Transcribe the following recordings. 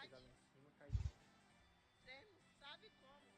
chegado em cima, cai de novo.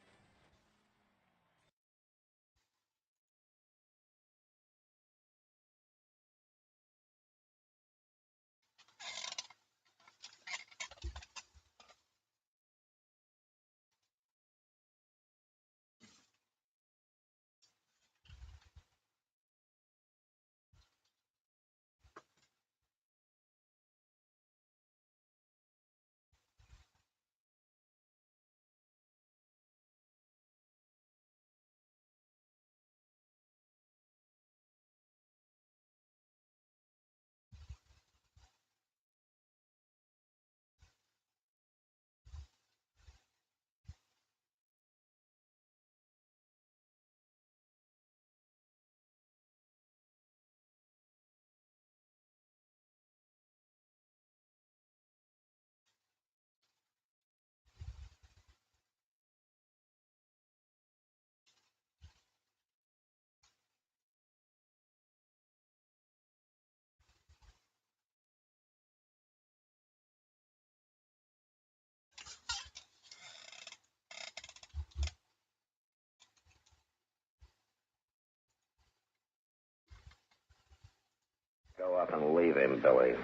Go up and leave him, Billy.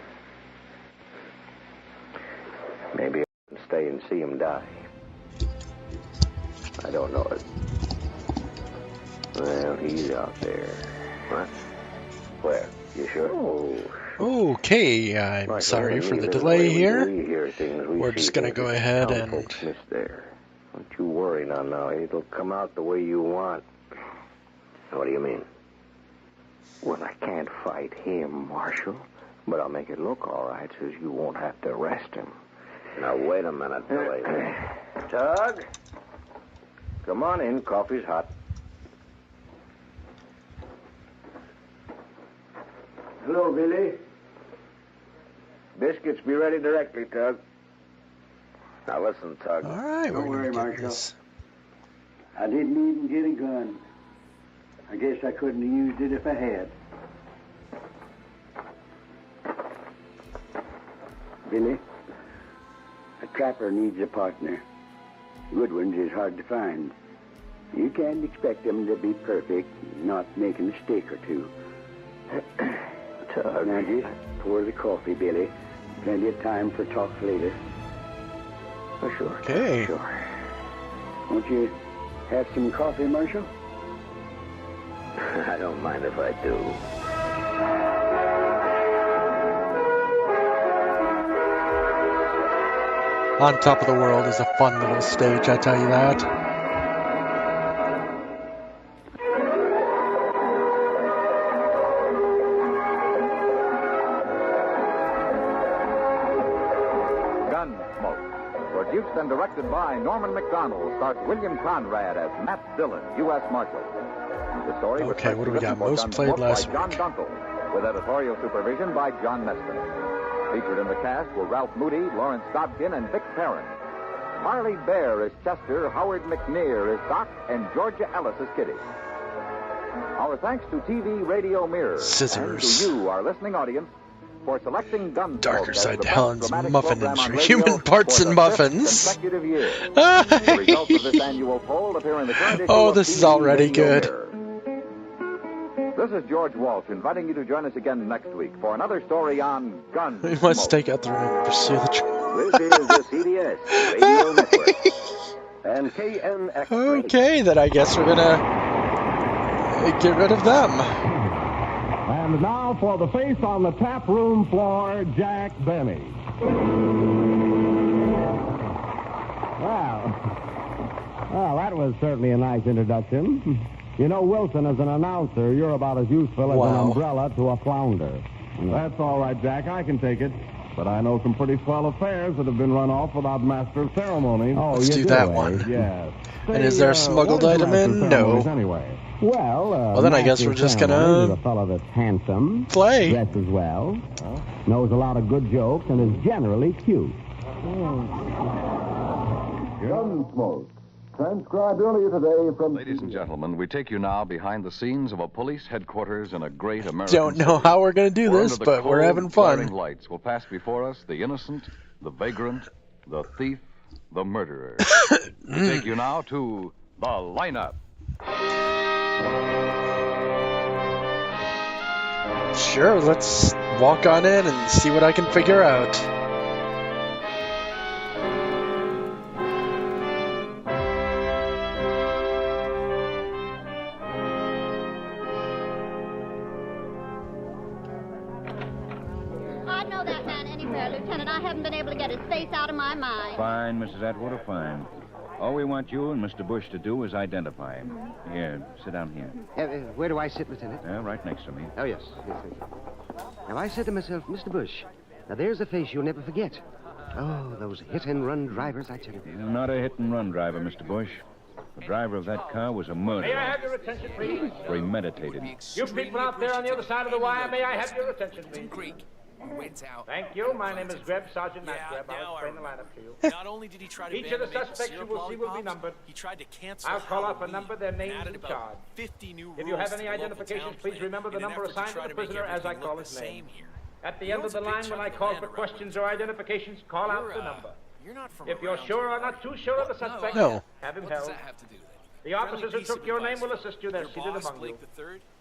Maybe I can stay and see him die. I don't know it. Well, he's out there. What? Where? You sure? Oh. Okay, I'm sorry for the delay here. We're just going to go ahead and... Don't you worry now. It'll come out the way you want. What do you mean? Well, I can't fight him, Marshal. But I'll make it look all right so you won't have to arrest him. Now, wait a minute, Billy. Tug? Come on in. Coffee's hot. Hello, Billy. Biscuits be ready directly, Tug. Now, listen, Tug. All right, Don't worry, Marshal. Marshal. I didn't even get a gun. I guess I couldn't have used it if I had. Billy, a trapper needs a partner. Good ones is hard to find. You can't expect them to be perfect, not make a mistake or two. Tug. Now just pour the coffee, Billy. Plenty of time for talk later. Oh, sure. Okay. Sure. Won't you have some coffee, Marshal? I don't mind if I do. On Top of the World is a fun little stage, I tell you that. Gunsmoke. Produced and directed by Norman McDonald, stars William Conrad as Matt Dillon, U.S. Marshal. The story was Okay, what do we got? written for Most played Gunsmoke last by John week. Dunkel, with editorial supervision by John Meston. Featured in the cast were Ralph Moody, Lawrence Dobkin, and Vic Perrin. Marley Bear is Chester, Howard McNear is Doc, and Georgia Ellis is Kitty. Our thanks to TV Radio Mirror Scissors. and to you, our listening audience, for selecting Gunsmoke Darker as Side the to best Helen's dramatic Muffin program on Industry. radio Human parts for and the muffins. fifth consecutive year. The results of this annual poll appear in the current issue Oh, of this TV is already Radio good. Mirror. This is George Walsh inviting you to join us again next week for another story on Gunsmoke. We must take out the room and pursue the truth. This is the CBS Radio Network. And KNX. Okay, then I guess we're gonna get rid of them. And now for the face on the tap room floor, Jack Benny. Well, that was certainly a nice introduction. You know, Wilson, as an announcer, you're about as useful as an umbrella to a flounder. That's all right, Jack. I can take it. But I know some pretty swell affairs that have been run off without master of ceremonies. Oh, let's do that one. Yes. And is there a smuggled item in? No. Anyway. Well, then I guess we're just gonna a fellow that's handsome, play. dresses well, knows a lot of good jokes, and is generally cute. Gunsmoke. Transcribed earlier today from... Ladies and gentlemen, we take you now behind the scenes of a police headquarters in a great American Don't know city. how we're gonna do Where this, under the but we're cold, having glaring fun. lights will pass before us the innocent, the vagrant, the thief, the murderer. We take you now to the lineup. Sure, let's walk on in and see what I can figure out. I'd know that man anywhere, Lieutenant. I haven't been able to get his face out of my mind. Fine, Mrs. Atwater, fine. All we want you and Mr. Bush to do is identify him. Here, sit down here. Where do I sit, Lieutenant? Right next to me. Oh, yes. Now, I said to myself, Mr. Bush, now there's a face you'll never forget. Oh, those hit-and-run drivers, I tell you. You're not a hit-and-run driver, Mr. Bush. The driver of that car was a murderer. May I have your attention, please? Premeditated. You people out there on the other side of the wire, may I have your attention, please? Creek. Went out. Thank you. My name is Greb, Sergeant Matt Greb. I'll explain the lineup to you. Not only did he try to Each of the suspects you will see will be numbered. He tried to cancel I'll call off a number, their names and charge. 50 new if you have any identifications, please remember the number assigned to the prisoner as I call his name. At the end of the line, when I call for questions or identifications, call out the number. If you're sure or not too sure of the suspect, have him held. The officers who took your name will assist you. They're seated among you.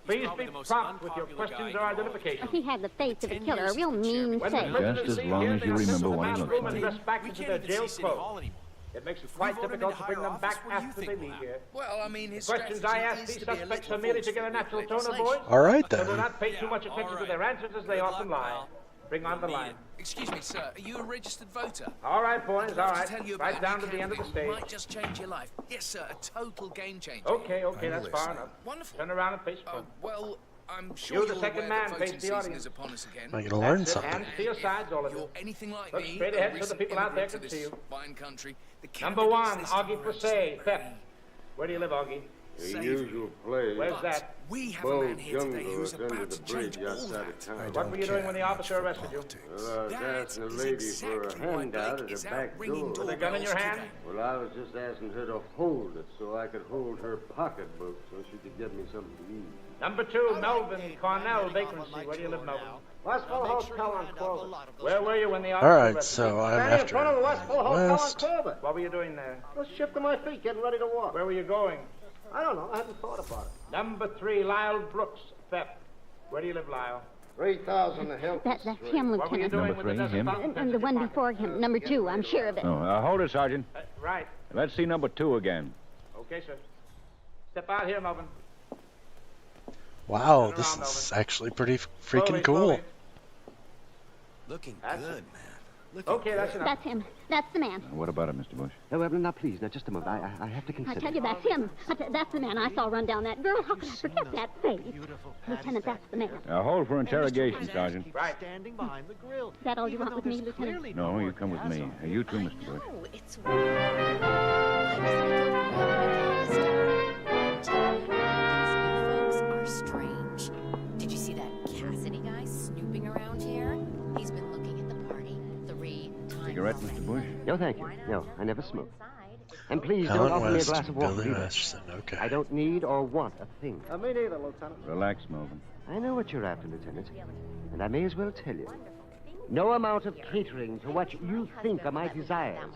Please be prompt with your questions or identifications. He had the face of a killer, a real mean face. Just as long as you remember what he looks like. Dressed back into their jail clothes. It makes it quite difficult to bring them back after they leave here. Well, I mean, his questions I ask these suspects are merely to get a natural tone of voice. All right, then. So do not pay too much attention to their answers as they often lie. Bring on the line. Excuse me, sir. Are you a registered voter? All right, boys, all right. Right down to the end of the stage. Might just change your life. Yes, sir. A total game changer. Okay, that's far enough. Wonderful. Turn around and face front. Well, I'm sure you're the second man. Face the audience. Upon us again. I'm gonna learn something. Hands to your sides, all of you. Anything like look straight ahead so the people out there can see you. Fine country. Number one, Augie Forsay, theft. Where do you live, Augie? The usual place. Where's that? We have a man here today who's about to change all that. What were you doing when the officer arrested you? Well, I was asking a lady for a handout at the back door. With a gun in your hand? Well, I was just asking her to hold it so I could hold her pocketbook so she could get me something to eat. Number two, Melvin Cornell, vacancy. Where do you live, Melvin? Westfall Hotel on Clover. Where were you when the officer arrested you? All right, so I'm after in front of the Westfall Hotel on West. Clover. What were you doing there? I was shifting my feet, getting ready to walk. Where were you going? I don't know. I hadn't thought about it. Number three, Lyle Brooks, theft. Where do you live, Lyle? 3,000 a hill. That's him, What were you Lieutenant. doing Number three, him? And the one before him, number two, I'm sure of it. Oh, hold it, Sergeant. Right. Let's see number two again. Okay, sir. Step out here, Melvin. Wow, this is actually pretty freaking cool. Looking good, man. Okay, that's enough. That's him. That's the man. What about it, Mr. Bush? No, now, please, now, just a moment. I have to consider. I tell you, that's him. That's the man I saw run down that girl. How could I forget that face? Lieutenant, that's the man. Hold for interrogation, Sergeant. Right. Standing behind the grill. Is that all you want with me, Lieutenant? No, you come with me. You too, Mr. Bush. Oh, it's folks are strange. Did you see that Cassidy guy snooping around here? He's been looking at the party 3 times. Cigarette, Mr. Bush? No, thank you. No, I never smoke. And please Helen don't offer me a West, glass of water Billy either. Weston, okay. I don't need or want a thing. Me neither, Lieutenant. Relax, Melvin. I know what you're after, Lieutenant. And I may as well tell you. No amount of catering to what you think are my desires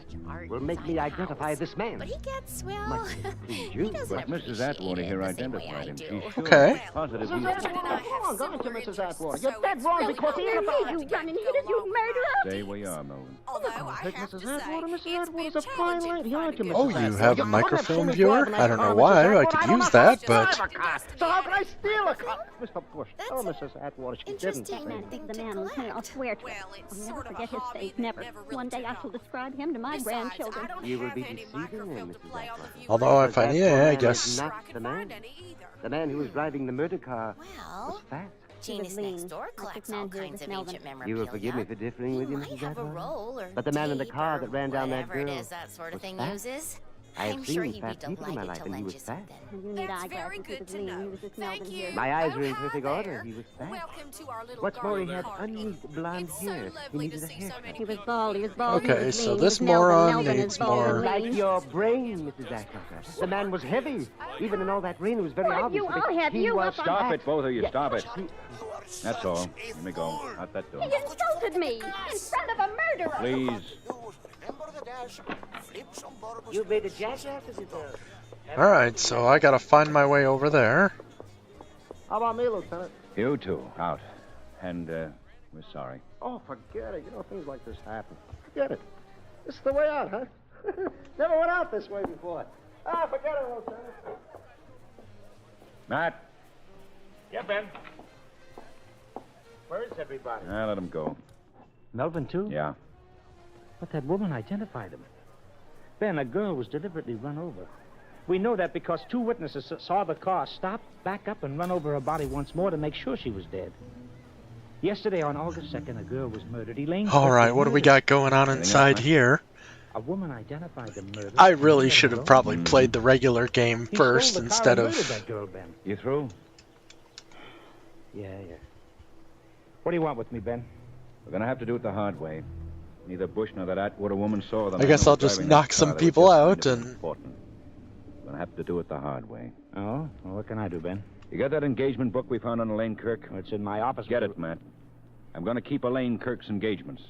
will make me identify this man. But he gets, well, he doesn't But Mrs. Atwater here identified him. She's sure. Okay. Positive. Mrs. Atwater, hold on, go into Mrs. Atwater. You're dead wrong because even if I... You running here, you murderer! Stay where you are, Melvin. Although I have Mrs. to say, Atwater, Mrs. it's Atwater's been a fine lady, aren't you, Mrs. Oh, you Atwater? have a You microfilm couldn't viewer? have I don't know seen why. Mrs. I could Atwater. use that, I but... don't have a car. So how could I steal a car? Mr. Bush, tell Mrs. Atwater she didn't Interesting say Man, thing the to man, Lieutenant, I'll collect. swear to it. Well, it's I'll sort never of forget a his hobby face, that never. really One day I took shall off. describe him to my Besides, grandchildren. I don't You will have be any deceiving microfilm me, to Mrs. play on the Atwater. viewer. Although I But find, that yeah, poor I man guess... is I not the couldn't man. find any either. The man who was driving the murder car was Well, fat. Gina's lean, next door like collects this all man here kinds with of Melvin. ancient memorabilia. You will forgive me for differing with you, Might Mrs. have a Atwater. roll or But the man in the tape car or that ran down that whatever girl it is that sort of was thing fat. uses. I have I'm seen sure he'd be fat people in my delighted life, to and he lend was you fat. something. You need That's eyeglasses. very He good was to lean. know. He was this Thank Melvin you. here. My eyes Oh, are in hi perfect there. order. He was fat. Welcome to our little What's more, he garden had party. unused blonde It's so hair. He lovely to needed a see so haircut. many He was people bald. He was bald. Okay, he was so lean. this He was Melvin. moron Melvin needs is bald more- and Like lean. your brain, Mrs. Atwater. The man was heavy. Even in all that rain, it was very Well, obvious. you that all have he you was up on Stop fat. it, both of you. Yeah. Stop it. That's all. Let me go. Out that door. He insulted me in front of a murderer. Please. You made a jackass of it. Alright, so I gotta find my way over there. How about me, Lieutenant? You too, out. And, we're sorry. Oh, forget it. You know, things like this happen. Forget it. This is the way out, huh? Never went out this way before. Ah, forget it, Lieutenant. Matt. Yeah, Ben. Where is everybody? Let him go. Melvin, too? Yeah. But that woman identified him. Ben, a girl was deliberately run over. We know that because 2 witnesses saw the car stop, back up, and run over her body once more to make sure she was dead. Yesterday, on August 2nd, a girl was murdered. Elaine... Alright, what do we got going on inside here? A woman identified the murder. I really should have probably played the regular game first instead of... That girl, Ben. You through? Yeah. What do you want with me, Ben? We're gonna have to do it the hard way. Neither Bush nor that Atwater woman saw the I guess I'll just knock some people out and... Important. We're gonna have to do it the hard way. Oh? Well, what can I do, Ben? You got that engagement book we found on Elaine Kirk? Well, it's in my office. Get it, Matt. I'm gonna keep Elaine Kirk's engagements.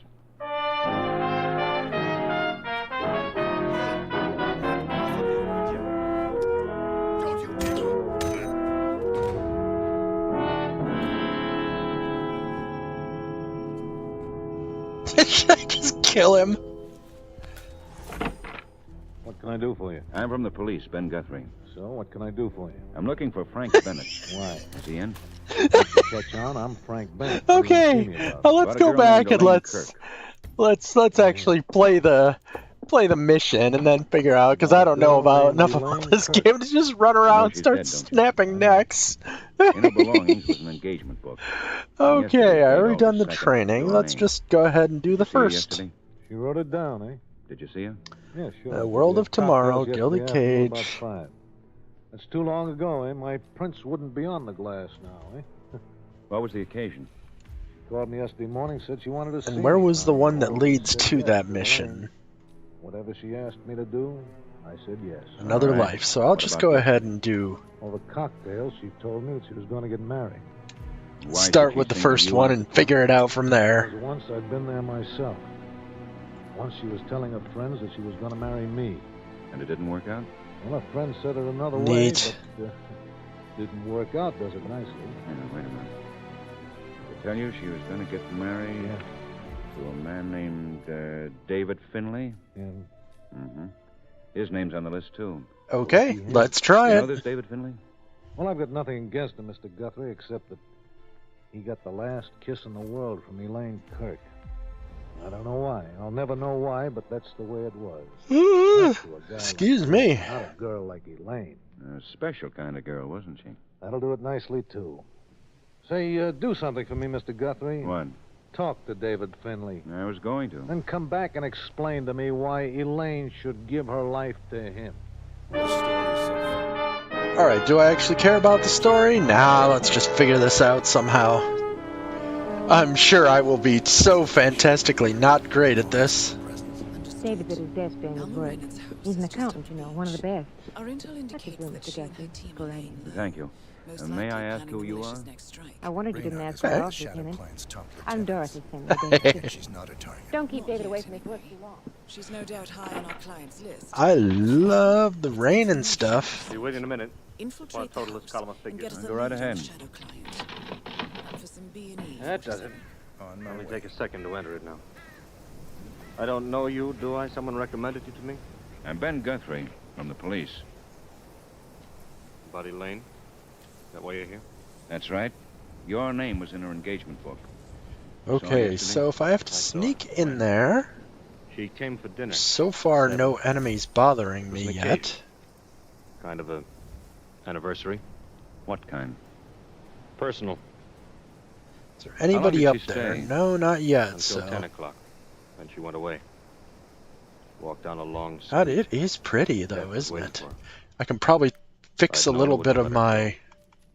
Should I just kill him? What can I do for you? I'm from the police, Ben Guthrie. So, what can I do for you? I'm looking for Frank Bennett. Why? Is he in? Catch on, I'm Frank Bennett. Okay, let's go back and let's actually play the mission and then figure out, because I don't know enough about this game to just run around and start snapping necks. In her belongings was an engagement book. Okay, I already done the training. Let's just go ahead and do the first. She wrote it down, eh? Did you see her? Yeah, sure. The World of Tomorrow, Gilded Cage. About 5. That's too long ago, eh? My prints wouldn't be on the glass now, eh? What was the occasion? Called me yesterday morning, said she wanted to see me. And where was the one that leads to that mission? Whatever she asked me to do, I said yes. Another life, so I'll just go ahead and do... Well, the cocktail, she told me that she was going to get married. Start with the first one and figure it out from there. Once I'd been there myself. Once she was telling her friends that she was going to marry me. And it didn't work out? Well, her friend said it another way, but didn't work out, does it nicely? Wait a minute. Did I tell you she was going to get married to a man named David Finley? Yeah. Mm-hmm. His name's on the list, too. Okay, let's try it. You know this David Finley? Well, I've got nothing against him, Mr. Guthrie, except that he got the last kiss in the world from Elaine Kirk. I don't know why. I'll never know why, but that's the way it was. Excuse me. Not a girl like Elaine. A special kind of girl, wasn't she? That'll do it nicely, too. Say, do something for me, Mr. Guthrie. What? Talk to David Finley. I was going to. Then come back and explain to me why Elaine should give her life to him. Alright, do I actually care about the story? Nah, let's just figure this out somehow. I'm sure I will be so fantastically not great at this. David's at his desk doing his work. He's an accountant, you know, one of the best. Our intel indicates that she and her team are laying low. Thank you. May I ask who you are? I wondered you didn't ask her boss in it. I'm Dorothy Finley. She's not a target. Don't keep David away from his work too long. She's no doubt high on our client's list. I love the rain and stuff. See you wait in a minute. Infiltrate the total this column of figures. Go right ahead. For some B&E. That does it. Only take a second to enter it now. I don't know you, do I? Someone recommended you to me? I'm Ben Guthrie from the police. Buddy Lane? Is that why you're here? That's right. Your name was in her engagement book. Okay, so if I have to sneak in there... She came for dinner. So far, no enemies bothering me yet. Kind of a anniversary. What kind? Personal. Is there anybody up there? No, not yet. Until 10 o'clock. Then she went away. Walked down a long street. God, it is pretty, though, isn't it? I can probably fix a little bit of my...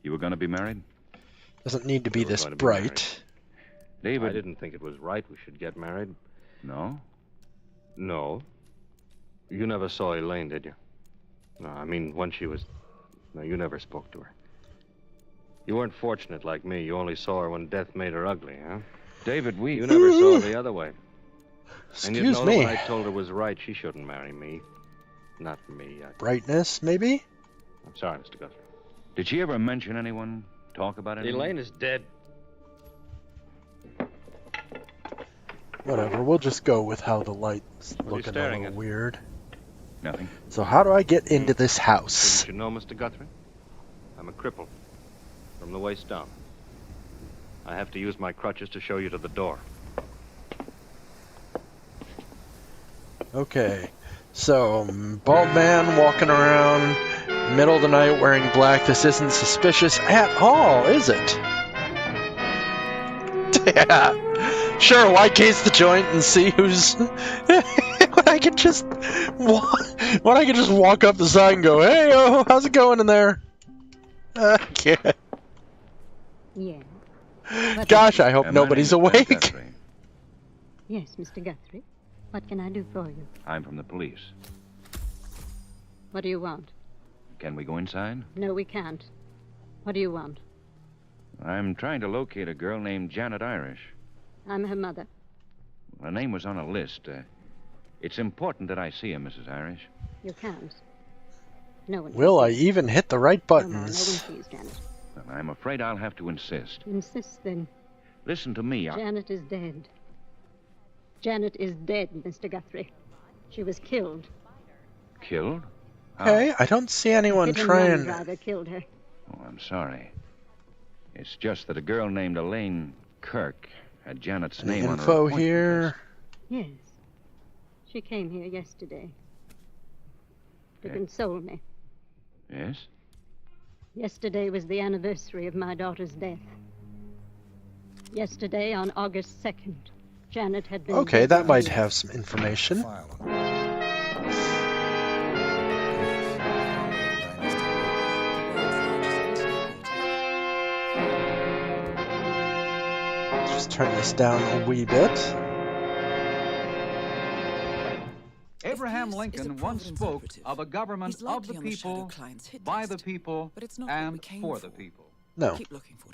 You were going to be married? Doesn't need to be this bright. David, I didn't think it was right we should get married. No? No. You never saw Elaine, did you? No, I mean, when she was... No, you never spoke to her. You weren't fortunate like me. You only saw her when death made her ugly, huh? David, You never saw her the other way. And you know that what I told her was right. She shouldn't marry me. Not me. Brightness, maybe? I'm sorry, Mr. Guthrie. Did she ever mention anyone, talk about anyone? Elaine is dead. Whatever, we'll just go with how the light's looking a little weird. Nothing. So how do I get into this house? Didn't you know, Mr. Guthrie? I'm a cripple. From the waist down. I have to use my crutches to show you to the door. Okay. So, bald man walking around, middle of the night wearing black. This isn't suspicious at all, is it? Yeah. Sure, why case the joint and see who's... when I could just walk up the side and go, hey, oh, how's it going in there? Yeah. Gosh, I hope nobody's awake. Yes, Mr. Guthrie. What can I do for you? I'm from the police. What do you want? Can we go inside? No, we can't. What do you want? I'm trying to locate a girl named Janet Irish. I'm her mother. Her name was on a list. It's important that I see her, Mrs. Irish. You can't. No one. Will I even hit the right buttons? No one sees Janet. Well, I'm afraid I'll have to insist. Insist, then. Listen to me. Janet is dead. Janet is dead, Mr. Guthrie. She was killed. Killed? Hey, I don't see anyone trying... The driver killed her. Oh, I'm sorry. It's just that a girl named Elaine Kirk had Janet's name on her info here. Yes. She came here yesterday. To console me. Yes? Yesterday was the anniversary of my daughter's death. Yesterday, on August 2nd, Janet had been... Okay, that might have some information. Just turn this down a wee bit. Abraham Lincoln once spoke of a government of the people, by the people, and for the people. No.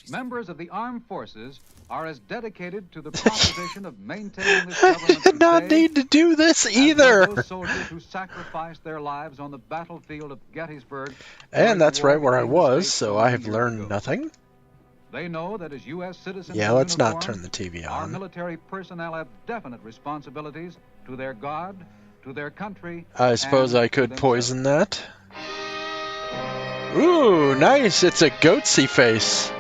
Members of the armed forces are as dedicated to the proposition of maintaining this government did not need to do this either. Those soldiers who sacrificed their lives on the battlefield of Gettysburg. And that's right where I was, so I have learned nothing. They know that as U.S. citizens, yeah, let's not turn the TV on. Our military personnel have definite responsibilities to their God, to their country. I suppose I could poison that. Ooh, nice. It's a goatsy face.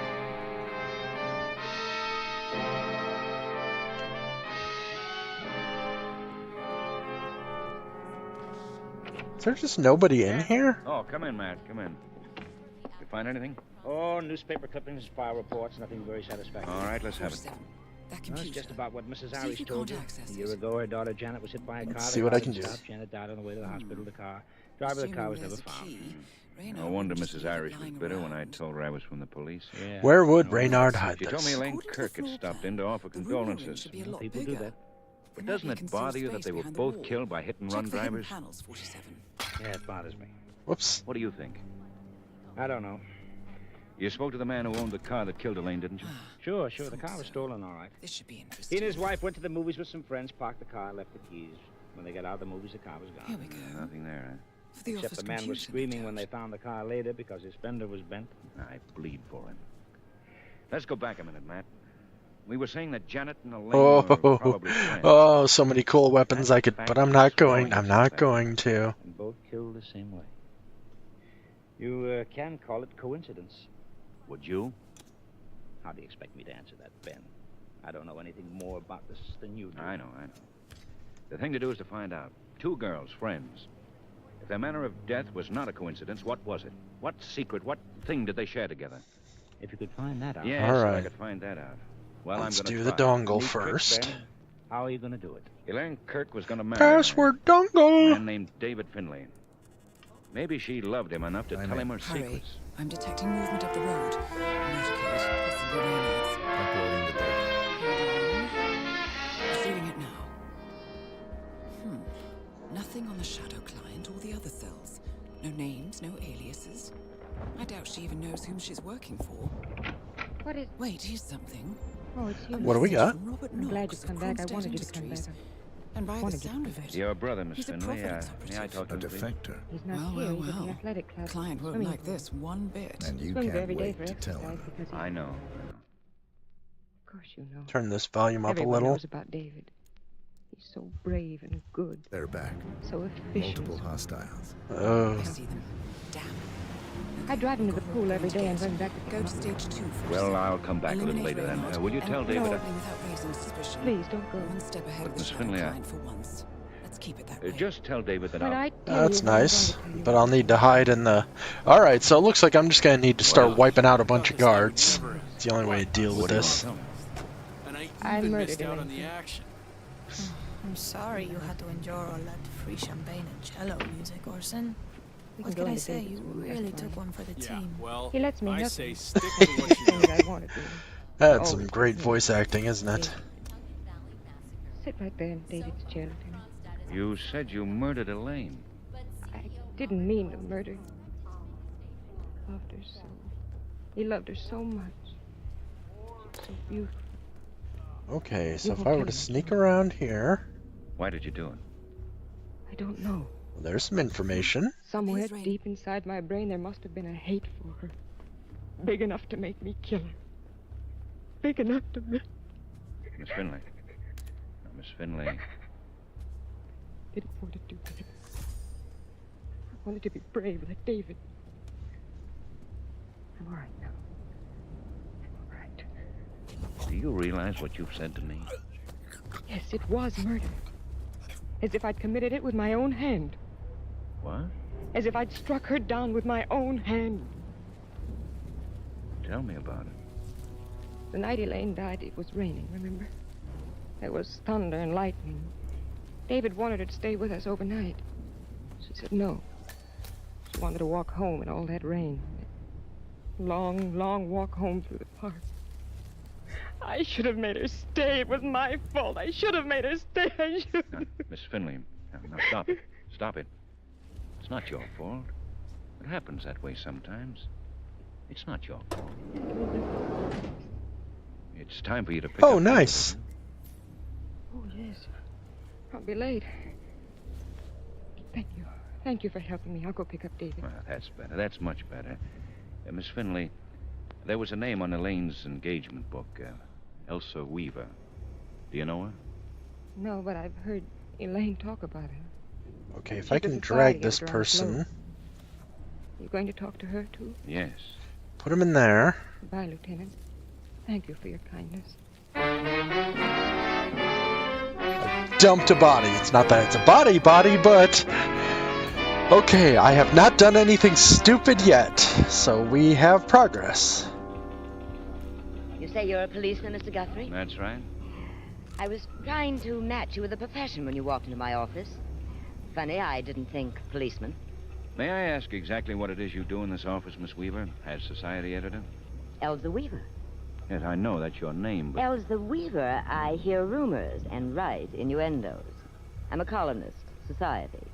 Is there just nobody in here? Oh, come in, Matt. Come in. You find anything? Oh, newspaper clippings, file reports, nothing very satisfactory. All right, let's have it. That's just about what Mrs. Irish told you. A year ago, her daughter Janet was hit by a car. Let's see what I can do. Janet died on the way to the hospital. The driver of the car was never found. No wonder Mrs. Irish was bitter when I told her I was from the police. Yeah. Where would Reynard hide this? She told me Elaine Kirk had stopped in to offer condolences. People do that. But doesn't it bother you that they were both killed by hit-and-run drivers? Yeah, it bothers me. Whoops. What do you think? I don't know. You spoke to the man who owned the car that killed Elaine, didn't you? Sure. The car was stolen, all right. This should be interesting. He and his wife went to the movies with some friends, parked the car, left the keys. When they got out of the movies, the car was gone. Here we go. Nothing there, huh? Except the man was screaming when they found the car later because his fender was bent. I bleed for him. Let's go back a minute, Matt. We were saying that Janet and Elaine were probably friends. Oh, so many cool weapons I could, but I'm not going to. And both killed the same way. You can call it coincidence. Would you? How do you expect me to answer that, Ben? I don't know anything more about this than you do. I know. The thing to do is to find out. Two girls, friends. If their manner of death was not a coincidence, what was it? What secret, what thing did they share together? If you could find that out. Yes, all right. I could find that out. Well, let's I'm going do to the dongle first. Ben, how are you going to do it? Elaine Kirk was going to marry Password dongle. a man named David Finley. Maybe she loved him enough to tell him her secrets. I'm detecting movement up the road. Motorcade, possibly Reynolds. Uploading the data. Hold on. Doing it now. Nothing on the shadow client or the other cells. No names, no aliases. I doubt she even knows whom she's working for. What is... Wait, here's something. Oh, it's you. What do we got? I'm glad you come back. I wanted you to come back. And by the sound of it, Your brother, Miss he's a Finley. Providence May I talk to A him, please? defector. He's not Well, here. well, He's at the well. athletic club. Client won't Swimming like pool. this one bit. And you Swims can't every day wait for to tell exercise him. because he... I know. Of course you know. Turn this volume up Everyone a little. knows about David. He's so brave and good. They're back. So efficient. Multiple hostiles. Oh. I see them. Damn. I drive him to the pool every day and run back to Go to stage 2 first. Well, I'll come back a little Eliminate later then. Reynolds, Will you and tell David? probably without raising suspicion. Please, don't go. One step ahead of the Miss shadow Finley, client for once. Let's keep it that way. Just tell David that When I'll... I tell That's you what I'm nice, going to tell you. but I'll need to hide in the... Alright, so it looks like I'm just going to need to start wiping out a bunch of guards. It's the only way to deal with this. I murdered him. I'm sorry you had to endure all that free champagne and cello music, Orson. We What can go can I into say? David's You room, really that's took fine. one for the team. Well, He lets me I have say the stick to what you things know. I want to do. That's Oh, some great voice acting, isn't it? Sit right there in David's chair, Lieutenant. You said you murdered Elaine. I didn't mean to murder. Loved her so. He loved her so much. So beautiful. Okay, so if I were to sneak around here... Why did you do it? I don't know. Well, there's some information. Somewhere deep inside my brain, there must have been a hate for her. Big enough to make me kill her. Big enough to make... Miss Finley. Now, Miss Finley. I didn't want to do that. I wanted to be brave like David. I'm all right now. I'm all right. Do you realize what you've said to me? Yes, it was murder. As if I'd committed it with my own hand. What? As if I'd struck her down with my own hand. Tell me about it. The night Elaine died, it was raining, remember? There was thunder and lightning. David wanted her to stay with us overnight. She said no. She wanted to walk home in all that rain. Long, long walk home through the park. I should have made her stay. It was my fault. I should have made her stay. I should. Now, Miss Finley, now stop it. Stop it. It's not your fault. It happens that way sometimes. It's not your fault. It's time for you to pick up... Oh, nice. Oh, yes. I'll be late. Thank you. Thank you for helping me. I'll go pick up David. Well, that's better. That's much better. Miss Finley, there was a name on Elaine's engagement book. Elsa Weaver. Do you know her? No, but I've heard Elaine talk about her. Okay, if I can drag this person... You going to talk to her, too? Yes. Put him in there. Goodbye, Lieutenant. Thank you for your kindness. Dumped a body. It's not that it's a body, but... Okay, I have not done anything stupid yet, so we have progress. You say you're a policeman, Mr. Guthrie? That's right. I was trying to match you with a profession when you walked into my office. Funny, I didn't think policeman. May I ask exactly what it is you do in this office, Miss Weaver, as society editor? Elsa Weaver. Yes, I know that's your name, but... Elsa Weaver, I hear rumors and write innuendos. I'm a columnist, society.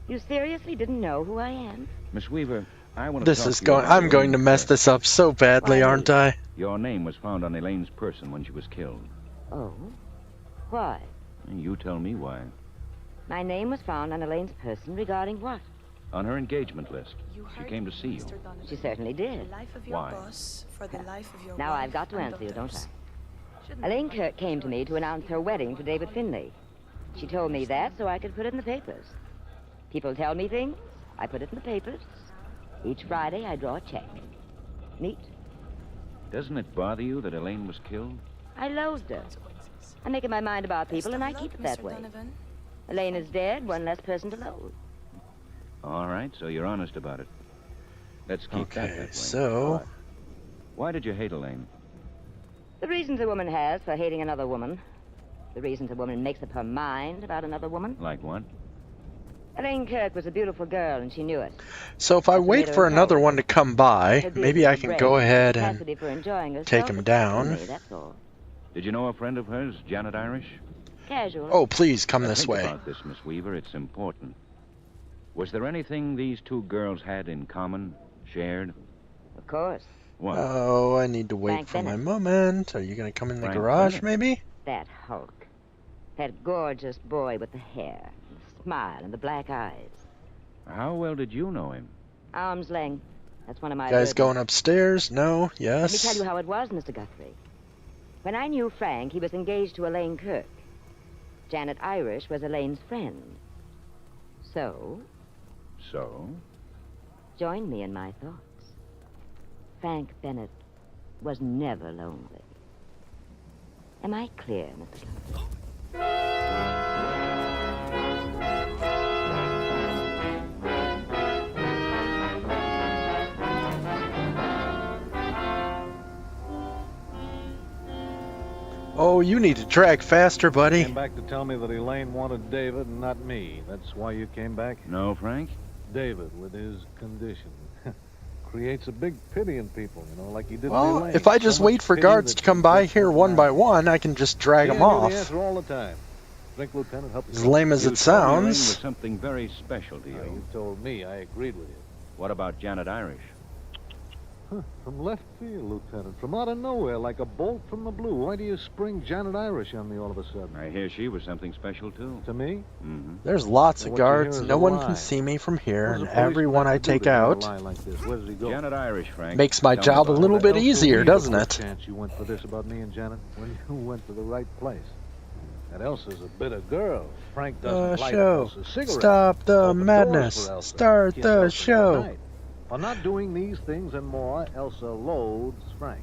You seriously didn't know who I am? Miss Weaver, I want to This is going... I'm going to mess this up so badly, aren't I? Your name was found on Elaine's person when she was killed. Oh? Why? You tell me why. My name was found on Elaine's person regarding what? On her engagement list. She came to see you. She certainly did. Why? Now I've got to answer you, don't I? Elaine Kirk came to me to announce her wedding to David Finley. She told me that so I could put it in the papers. People tell me things, I put it in the papers. Each Friday I draw a check. Neat? Doesn't it bother you that Elaine was killed? I loathed her. I'm making my mind about people and I keep it that way. Elaine is dead, one less person to loathe. All right, so you're honest about it. Let's keep that way. So... Why did you hate Elaine? The reasons a woman has for hating another woman. The reasons a woman makes up her mind about another woman. Like what? Elaine Kirk was a beautiful girl, and she knew it. So if I wait for another one to come by, maybe I can go ahead and take him down. That's all. Did you know a friend of hers, Janet Irish? Casual. Oh, please, come this way. Think about this, Miss Weaver. It's important. Was there anything these two girls had in common, shared? Of course. What? Oh, I need to wait for my moment. Are you going to come in the garage, maybe? That Hulk. That gorgeous boy with the hair, the smile, and the black eyes. How well did you know him? Arm's length. That's one of my Guys burdens. going upstairs? No? Yes? Let me tell you how it was, Mr. Guthrie. When I knew Frank, he was engaged to Elaine Kirk. Janet Irish was Elaine's friend. So? So? Join me in my thoughts. Frank Bennett was never lonely. Am I clear, Mr. Guthrie? Oh, you need to drag faster, buddy. Came back to tell me that Elaine wanted David and not me. That's why you came back? No, Frank? David, with his condition, creates a big pity in people, you know, like he did with Well, Elaine. if I just wait for guards to come by here one by one, I can just drag them off. The answer all the time. Think, Lieutenant, help As lame as it sounds. Elaine was something very special to you. You told me. I agreed with you. What about Janet Irish? Huh, from left field, Lieutenant. From out of nowhere, like a bolt from the blue. Why do you spring Janet Irish on me all of a sudden? I hear she was something special, too. To me? Mm-hmm. There's lots of guards. No one can see me from here, and everyone I take out Janet Irish, Frank. makes my job a little bit easier, doesn't it? Chance you went for this about me and Janet when you went to the right place. That Elsa's a bitter girl. Frank doesn't light Show. Elsa's cigarette. Stop the Open madness. doors for Elsa. Start Kiss the Elsa show. goodnight. For not doing these things and more, Elsa loathes Frank.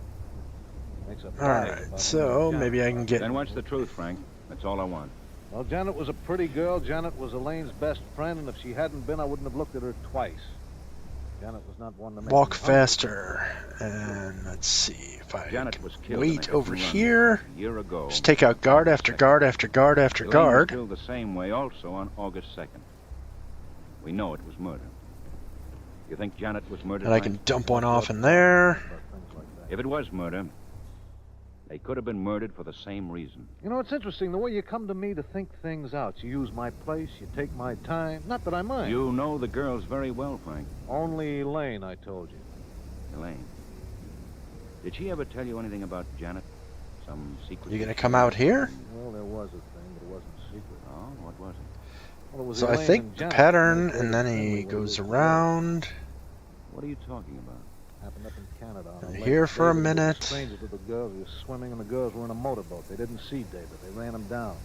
Makes a bag Alright, about so him and maybe I can get... Then what's the truth, Frank? That's all I want. Well, Janet was a pretty girl. Janet was Elaine's best friend, and if she hadn't been, I wouldn't have looked at her twice. Janet was not one to make Walk me hungry. faster. And let's see if I Janet can was killed wait in a over run here. a year ago. Just take out guard after guard after guard after Elaine guard. was killed the same way also on August 2nd. We know it was murder. You think Janet was murdered? And I Frank? can dump one off in there. If it was murder, they could have been murdered for the same reason. You know, it's interesting, the way you come to me to think things out. You use my place, you take my time. Not that I mind. You know the girls very well, Frank. Only Elaine, I told you. Elaine. Did she ever tell you anything about Janet? Some secret? You gonna come out here? Well, there was a thing, but it wasn't secret. Oh, what was it? Well, it was So I Elaine think and the Janet. pattern, They and then played he friendly goes with around. What are you talking about? Happened up in Canada. On a lake. Here for a David was minute. stranger to the girls. He was swimming, and the girls were in a motorboat. They didn't see David. They ran him down.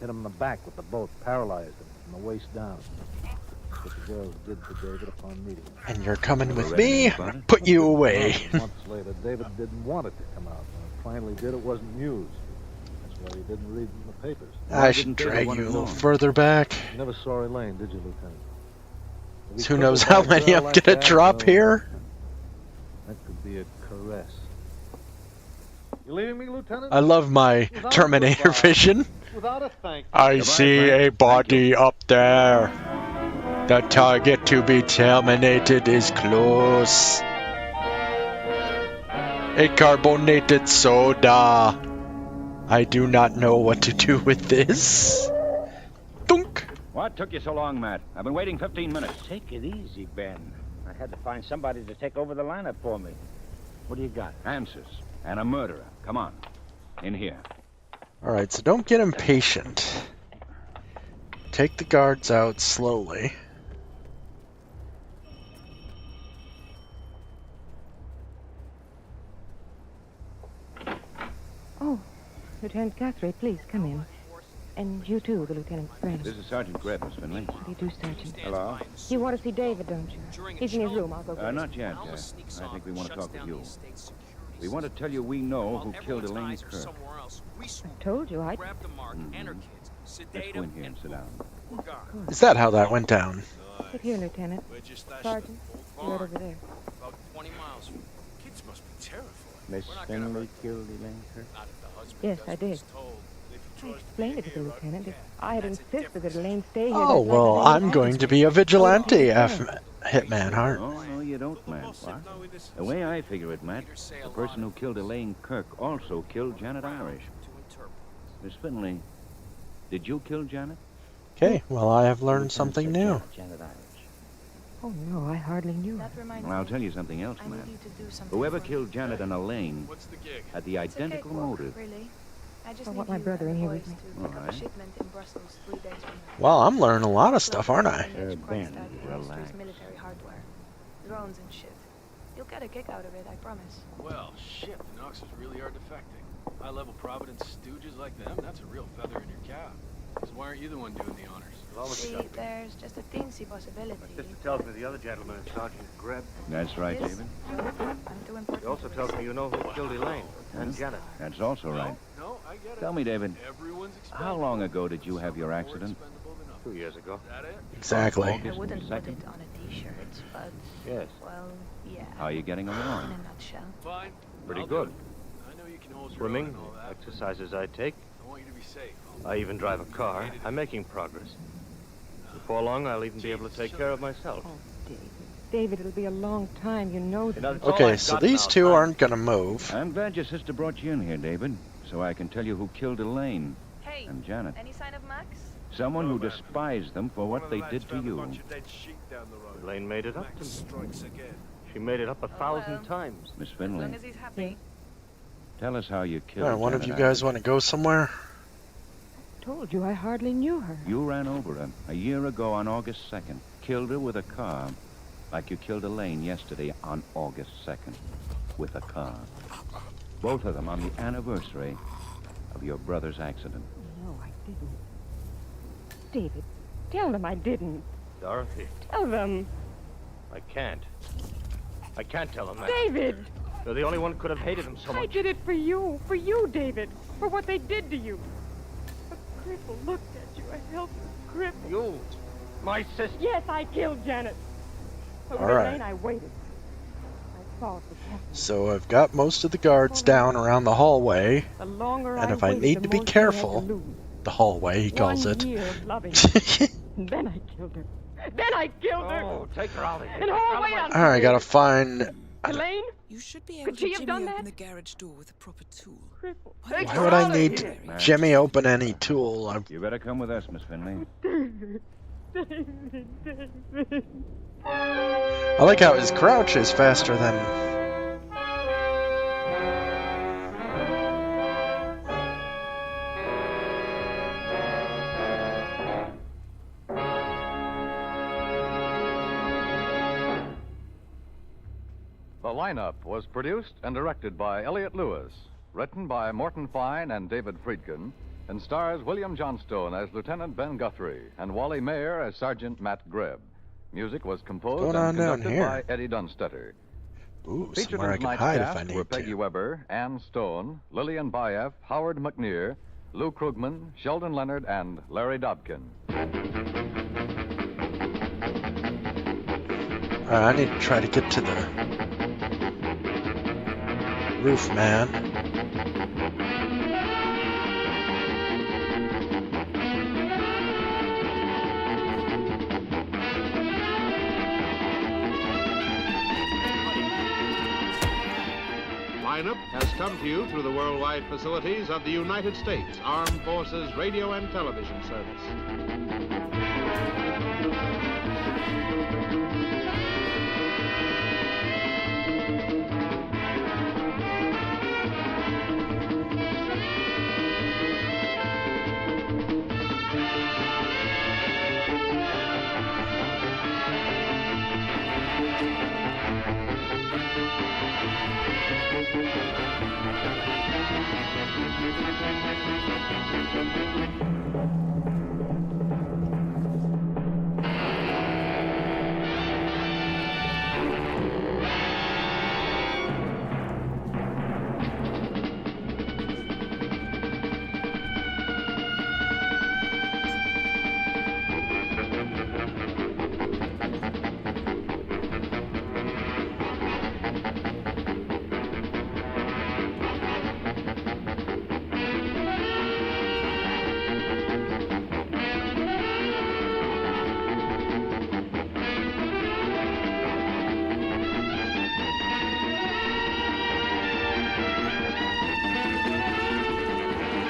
Hit him in the back with the boat. Paralyzed him from the waist down. That's what the girls did to David upon meeting him. And you're coming with me? Put you away. Months later, David didn't want it to come out. When it finally did, it wasn't news. That's why he didn't read it in the papers. I should drag you a little further back. You never saw Elaine, did you, Lieutenant? Have you Who knows crippled how by a many girl I'm like gonna that? drop No. here? That could be a caress. You leaving me, Lieutenant? I love my Without Terminator goodbye. vision. Without a thank you. I see a body up there. The target to be terminated is close. A carbonated soda. I do not know what to do with this. Dunk. What took you so long, Matt? I've been waiting 15 minutes. Take it easy, Ben. I had to find somebody to take over the lineup for me. What do you got? Answers. And a murderer. Come on. In here. Alright, so don't get impatient. Take the guards out slowly. Oh, Lieutenant Guthrie, please come in. And you too, the lieutenant's friend. This is Sergeant Greb, Miss Finley. What do you do, Sergeant? Hello? You want to see David, don't you? He's in his room. I'll go get him. Not yet. I think we want to talk with you. We want to tell you we know who killed Elaine Kirk. I told you, I... Let's go in here and sit down. Is that how that went down? Sit here, Lieutenant. Sergeant, you're right over there. About 20 miles. Kids must be terrified. Miss Finley killed Elaine Kirk? Yes, I did. I explained it to the lieutenant. If I had insisted that Elaine stay here... Oh, that well, night, I'm going to be a vigilante hitman, aren't Oh, no, you don't, Matt. What? The way I figure it, Matt, the person who killed Elaine Kirk also killed Janet Irish. Miss Finley, did you kill Janet? Okay, well, I have learned something new. Janet Irish. Oh, no, I hardly knew her. Well, I'll tell you something else, Matt. Whoever killed Janet and Elaine had the identical motive. I want my brother in here with me. All right. Well, I'm learning a lot of stuff, aren't I? Ben, relax. Drones and shit. You'll get a kick out of it, I promise. Well, shit, the Knoxes really are defecting. High-level Providence stooges like them, that's a real feather in your cap. So why aren't you the one doing the honors? See, there's just a teensy possibility. My sister tells me the other gentleman is Sergeant Greb. That's right, David. I'm too important. She also tells me you know who killed Elaine and Janet. That's also right. No, I get it. Tell me, David, how long ago did you have your accident? 2 years ago. Exactly. I wouldn't put it on a t-shirt, but... Yes. Well, yeah. How are you getting along? In a nutshell. Fine. Pretty good. I know you can hold your Swimming, own and all that. exercises I take. I want you to be safe. I even drive a car. I'm making progress. Before long, I'll even be able to take care of myself. Oh, David. David, it'll be a long time, you know that. Okay, so these two aren't gonna move. I'm glad your sister brought you in here, David, so I can tell you who killed Elaine and Janet. Any sign of Max? Someone who despised them for what they did to you. Elaine made it up to me. She made it up 1,000 times. Miss Finley, As long as he's happy. tell us how you killed Alright, one of Janet you guys Irish. want to go somewhere? I told you I hardly knew her. You ran over her a year ago on August 2nd. Killed her with a car, like you killed Elaine yesterday on August 2nd, with a car. Both of them on the anniversary of your brother's accident. No, I didn't. David, tell them I didn't. Dorothy, Tell them. I can't. I can't tell them that. David! You're the only one who could have hated him so I much. did it for you, David, for what they did to you. A cripple looked at you, a helpless cripple. You, my sister. Yes, I killed Janet. But All with right. Elaine, I waited. I saw it was happening. So I've got most of the guards down around the hallway, The longer and if I I waited, need the to be more she had to careful, lose. the hallway he calls 1 it. year of loving her. And then I killed her. Then I killed her. Oh, take her out of here. And oh, wait on Alright, I gotta find... Elaine? You should be able Could she to have jimmy done open that? the garage door with a proper tool. Why would I need Jimmy open any tool? You better come with us, Miss Finley. I like how his crouch is faster than... The lineup was produced and directed by Elliott Lewis, written by Morton Fine and David Friedkin, and stars William Johnstone as Lieutenant Ben Guthrie and Wally Mayer as Sergeant Matt Greb. Music was composed What's and going on down conducted here? by Eddie Dunstetter. Ooh, Featured somewhere I in can tonight's hide if cast I were need Peggy to. Weber, Ann Stone, Lillian Baeff, Howard McNear, Lou Krugman, Sheldon Leonard, and Larry Dobkin. I need to try to get to the roof, man. Lineup has come to you through the worldwide facilities of the United States Armed Forces Radio and Television Service.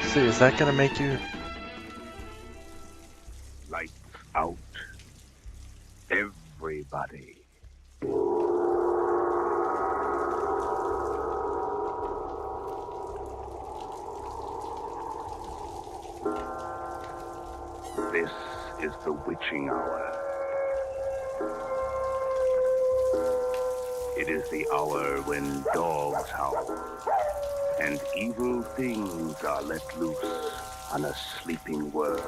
See, is that gonna make you... Lights out. Everybody. This is the witching hour. It is the hour when dogs howl and evil things are let loose on a sleeping world.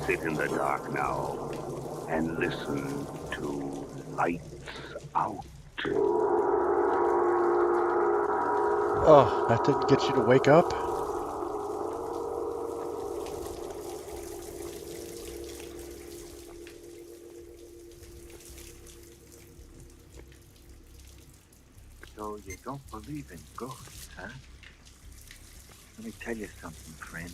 Sit in the dark now and listen to Lights Out. Oh, that didn't get you to wake up? So you don't believe in ghosts, huh? Let me tell you something, friend.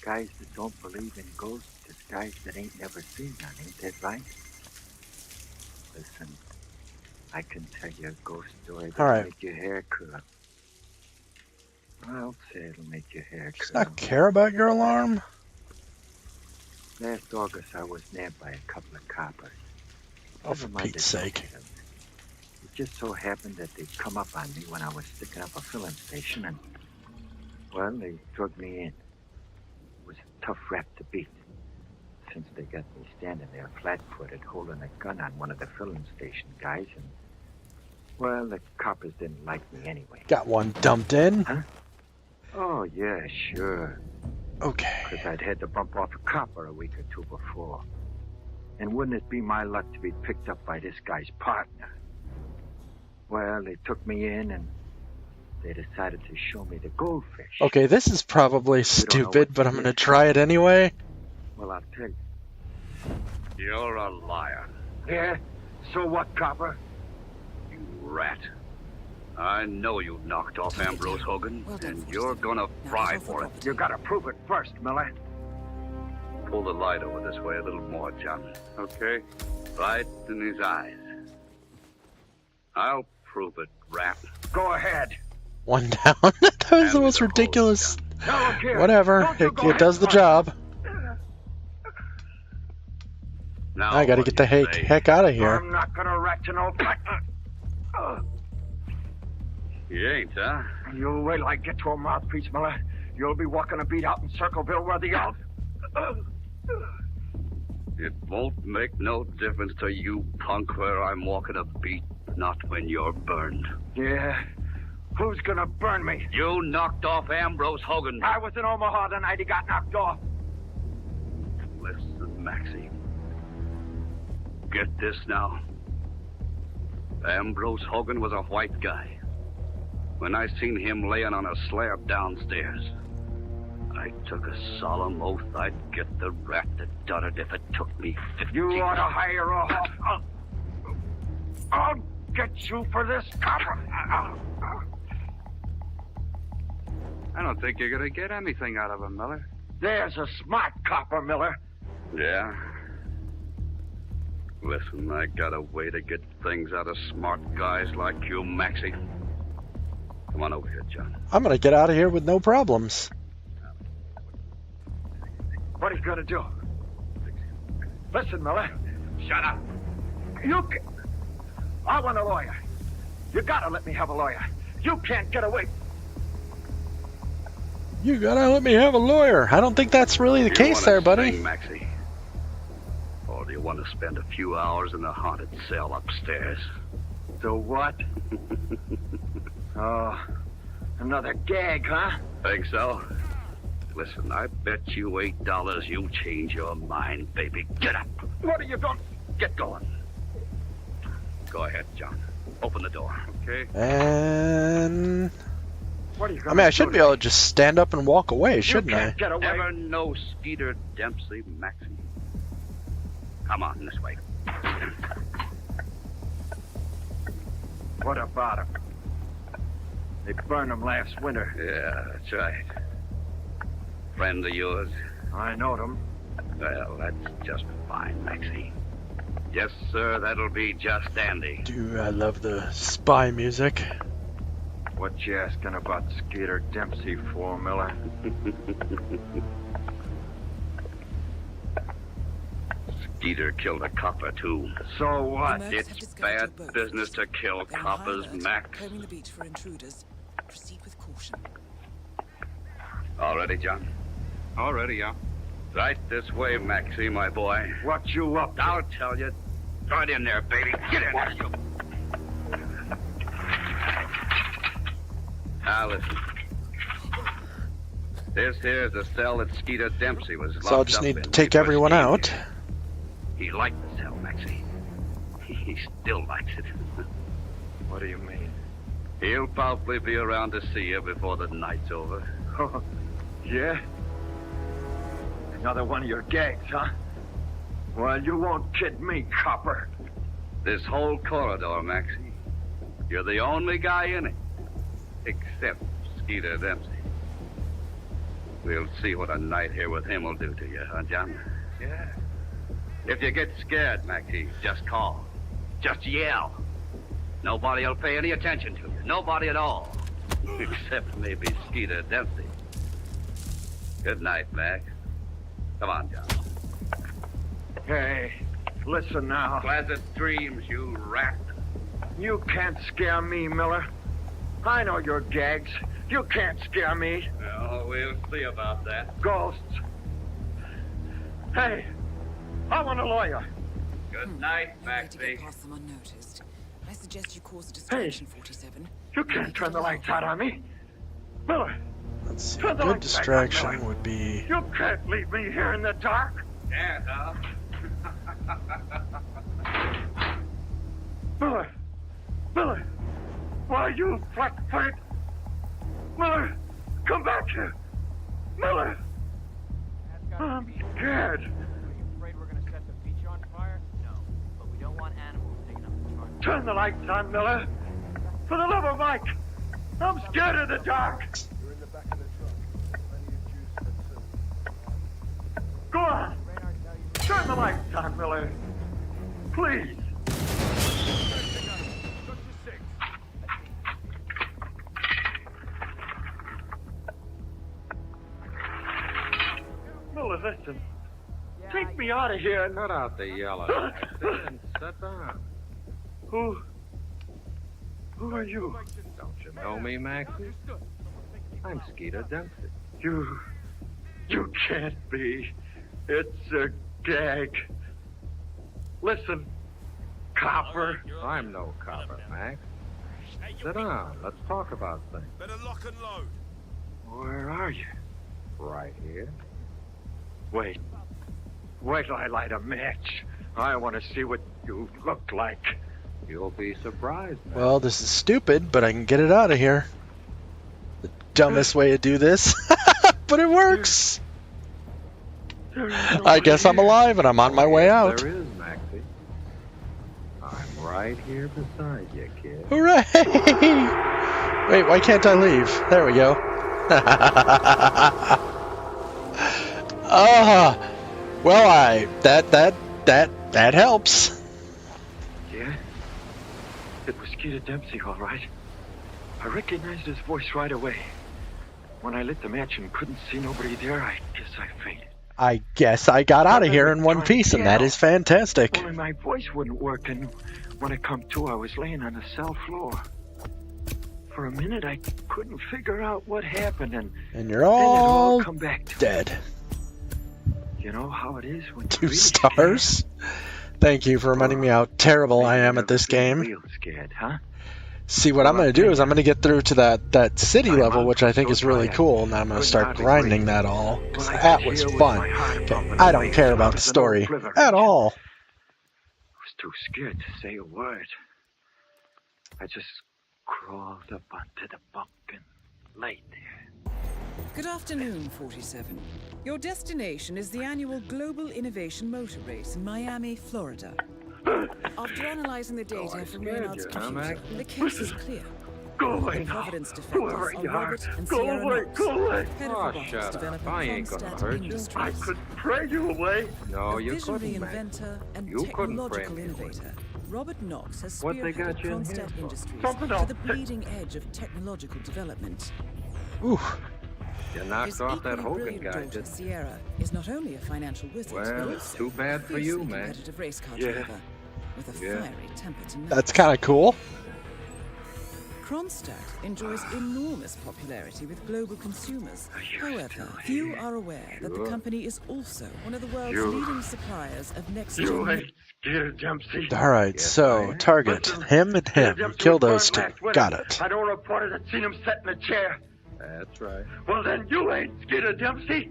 Guys that don't believe in ghosts is guys that ain't never seen none, ain't that right? Listen, I can tell you a ghost story that'll make your hair curl. I'll say it'll make your hair Does curl. not care about your alarm? Last August, I was nabbed by a couple of coppers. Oh, for Pete's sake. It just so happened that they'd come up on me when I was sticking up a filling station, and, well, they drugged me in. It was a tough rap to beat, since they got me standing there flat-footed, holding a gun on one of the filling station guys, and, well, the coppers didn't like me anyway. Got one dumped in? Huh? Oh, yeah, sure. Okay. Because I'd had to bump off a copper a week or two before. And wouldn't it be my luck to be picked up by this guy's partner? Well, they took me in and they decided to show me the goldfish. Okay, this is probably stupid, but I'm going to try it anyway. Well, I'll tell you. You're a liar. Yeah? So what, copper? You rat. I know you knocked off Ambrose Hogan, and you're gonna fry for it. You gotta prove it first, Miller. Pull the light over this way a little more, John. Okay? Right in his eyes. I'll prove it, rat. Go ahead. One down. That was the most ridiculous. Whatever. It does the job. Now I gotta get the heck out of here. I'm not gonna rat you no. You ain't, huh? You'll wait till I get to a mouthpiece, Miller. You'll be walking a beat out in Circleville where the elf. It won't make no difference to you, punk, where I'm walking a beat, not when you're burned. Yeah? Who's gonna burn me? You knocked off Ambrose Hogan. I was in Omaha the night he got knocked off. Listen, Maxie. Get this now. Ambrose Hogan was a white guy. When I seen him laying on a slab downstairs, I took a solemn oath I'd get the rat that done it if it took me 50 You ought to hire a... I'll get you for this, copper. I don't think you're gonna get anything out of him, Miller. There's a smart copper, Miller. Yeah? Listen, I got a way to get things out of smart guys like you, Maxie. Come on over here, John. I'm gonna get out of here with no problems. What are you gonna do? Listen, Miller. Shut up. I want a lawyer. You gotta let me have a lawyer. You can't get away. You gotta let me have a lawyer. I don't think that's really the case there, buddy. Sing, Maxie? Or do you want to spend a few hours in the haunted cell upstairs? So what? Oh, another gag, huh? Think so? Listen, I bet you $8 you change your mind, baby. Get up. What are you doing? Get going. Go ahead, John. Open the door, okay? And... What are you I mean, I should be able to just stand up and walk away, shouldn't I? Get away. Never know Skeeter Dempsey, Maxie. Come on, this way. What about him? They burned him last winter. Yeah, that's right. Friend of yours? I knowed him. Well, that's just fine, Maxie. Yes, sir, that'll be just dandy. Dude, I love the spy music. What you asking about Skeeter Dempsey for, Miller? Skeeter killed a copper, too. So what? It's bad business to kill coppers, Mac. Combing the beach for intruders. Proceed with caution. All ready, John? All ready, yeah. Right this way, Maxie, my boy. What you up to? I'll tell you. Right in there, baby. Get in there, you. Now, listen. This here's the cell that Skeeter Dempsey was locked up in. So I'll just need to take everyone out. He liked the cell, Maxie. He still likes it. What do you mean? He'll probably be around to see you before the night's over. Oh, yeah? Another one of your gags, huh? Well, you won't kid me, copper. This whole corridor, Maxie. You're the only guy in it. Except Skeeter Dempsey. We'll see what a night here with him will do to you, huh, John? Yeah. If you get scared, Maxie, just call. Just yell. Nobody will pay any attention to you. Nobody at all. Except maybe Skeeter Dempsey. Good night, Max. Come on, John. Hey, listen now. Pleasant dreams, you rat. You can't scare me, Miller. I know your gags. You can't scare me. Well, we'll see about that. Ghosts. Hey, I want a lawyer. Good night, No way to Maxie. get past them unnoticed. I suggest you cause a distraction, 47. You can't turn the lights out on me. Miller, Let's see. turn the A good lights back on, Miller. distraction would be. You can't leave me here in the dark. Yeah, huh? Miller, why you flat-footed? Miller, come back here. Miller, I'm scared. Are you afraid we're going to set the beach on fire? No, but we don't want animals digging up the front. Turn the lights on, Miller. For the love of Mike, I'm scared of the dark. You're in the back of the truck. Plenty of juice for two. Go on. Turn the lights on, Miller. Please. Miller, listen. Take me out of here. Cut out the yelling. And sit down. Who are you? Don't you know me, Maxie? I'm Skeeter Dempsey. You can't be. It's a gag. Listen, copper. I'm no copper, Max. Sit down. Let's talk about things. Better lock and load. Where are you? Right here. Wait till I light a match. I want to see what you look like. You'll be surprised, Max. Well, this is stupid, but I can get it out of here. The dumbest way to do this, but it works. I guess I'm alive and I'm on my way out. There is, Maxie. I'm right here beside you, kid. Hooray! Wait, why can't I leave? There we go. Well, that helps. Yeah? It was Skeeter Dempsey, all right. I recognized his voice right away. When I lit the match and couldn't see nobody there, I guess I fainted. I guess I got out of here in one piece, and that is fantastic. Only my voice wouldn't work, and when I come to, I was laying on the cell floor. For a minute, I couldn't figure out what happened, and you're then it all all come back to dead. Me. You know how it is when 2 stars? Thank you for reminding me how terrible I am at this game. Real scared, huh? See, what I'm going to do is I'm going to get through to that city level, which I think is really cool, and then I'm going to start grinding that all. 'Cause that was fun. Okay, I don't care about the story at all. I was too scared to say a word. I just crawled up onto the bunk and laid there. Good afternoon, 47. Your destination is the annual Global Innovation Motor Race in Miami, Florida. After analyzing the data from Reynard's computer, the case is clear. Go away The now. Providence defenders Whoever are you are, Robert and go Sierra away, Knox, go away. head of robotics shut up. developing I ain't gonna Comstat hurt you. Industries. I could pray you away. No, A you visionary couldn't, Max. inventor and You couldn't technological frame me. innovator, Robert Knox has What they got spearheaded you in here Comstat for? Industries Something to else. the bleeding edge of technological development. You knocked His off that equally Hogan brilliant guy, daughter, didn't you? Sierra, is not only a financial wizard, but Well, also too bad a for you, fiercely man. competitive race car Yeah. driver with a Yeah. fiery temper to match. That's kind of cool. Kronstadt enjoys enormous popularity with global consumers. However, few are aware that the company is also one of the world's leading suppliers of next-gen... Skeeter Dempsey. All right, so target him and him. Kill those two. Got it. I don't report it. I'd seen him sit in a chair. That's right. Well, then you ain't Skeeter Dempsey.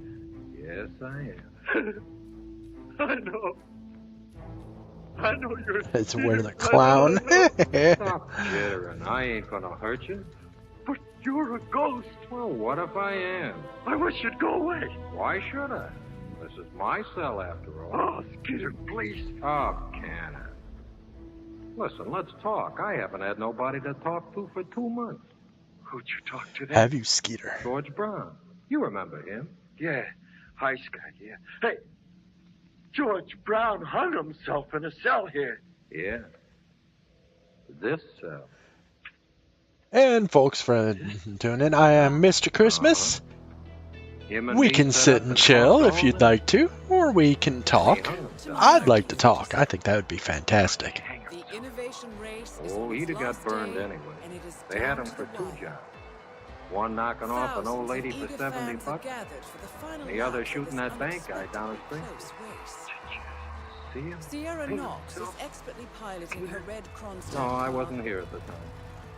Yes, I am. I know. I know you're... It's Winnie the Clown. Stop jittering. I ain't gonna hurt you. But you're a ghost. Well, what if I am? I wish you'd go away. Why should I? This is my cell, after all. Oh, Skeeter, please. Oh, can I? Listen, let's talk. I haven't had nobody to talk to for 2 months. Who'd you talk to then? Have you, Skeeter? George Brown. You remember him? Yeah. Hi, Scott, yeah. Hey, George Brown hung himself in a cell here. Yeah. This cell. And folks, for tuning in, I am Mr. Christmas. We can sit and chill if you'd like to, or we can talk. I'd like to talk. I think that would be fantastic. Oh, he'd have got burned anyway. They had him for 2 jobs. One knocking off an old lady for $70, and the other shooting that bank guy down the street. See him? Sierra Knox is expertly piloting her red Kronstadt. No, I wasn't here at the time.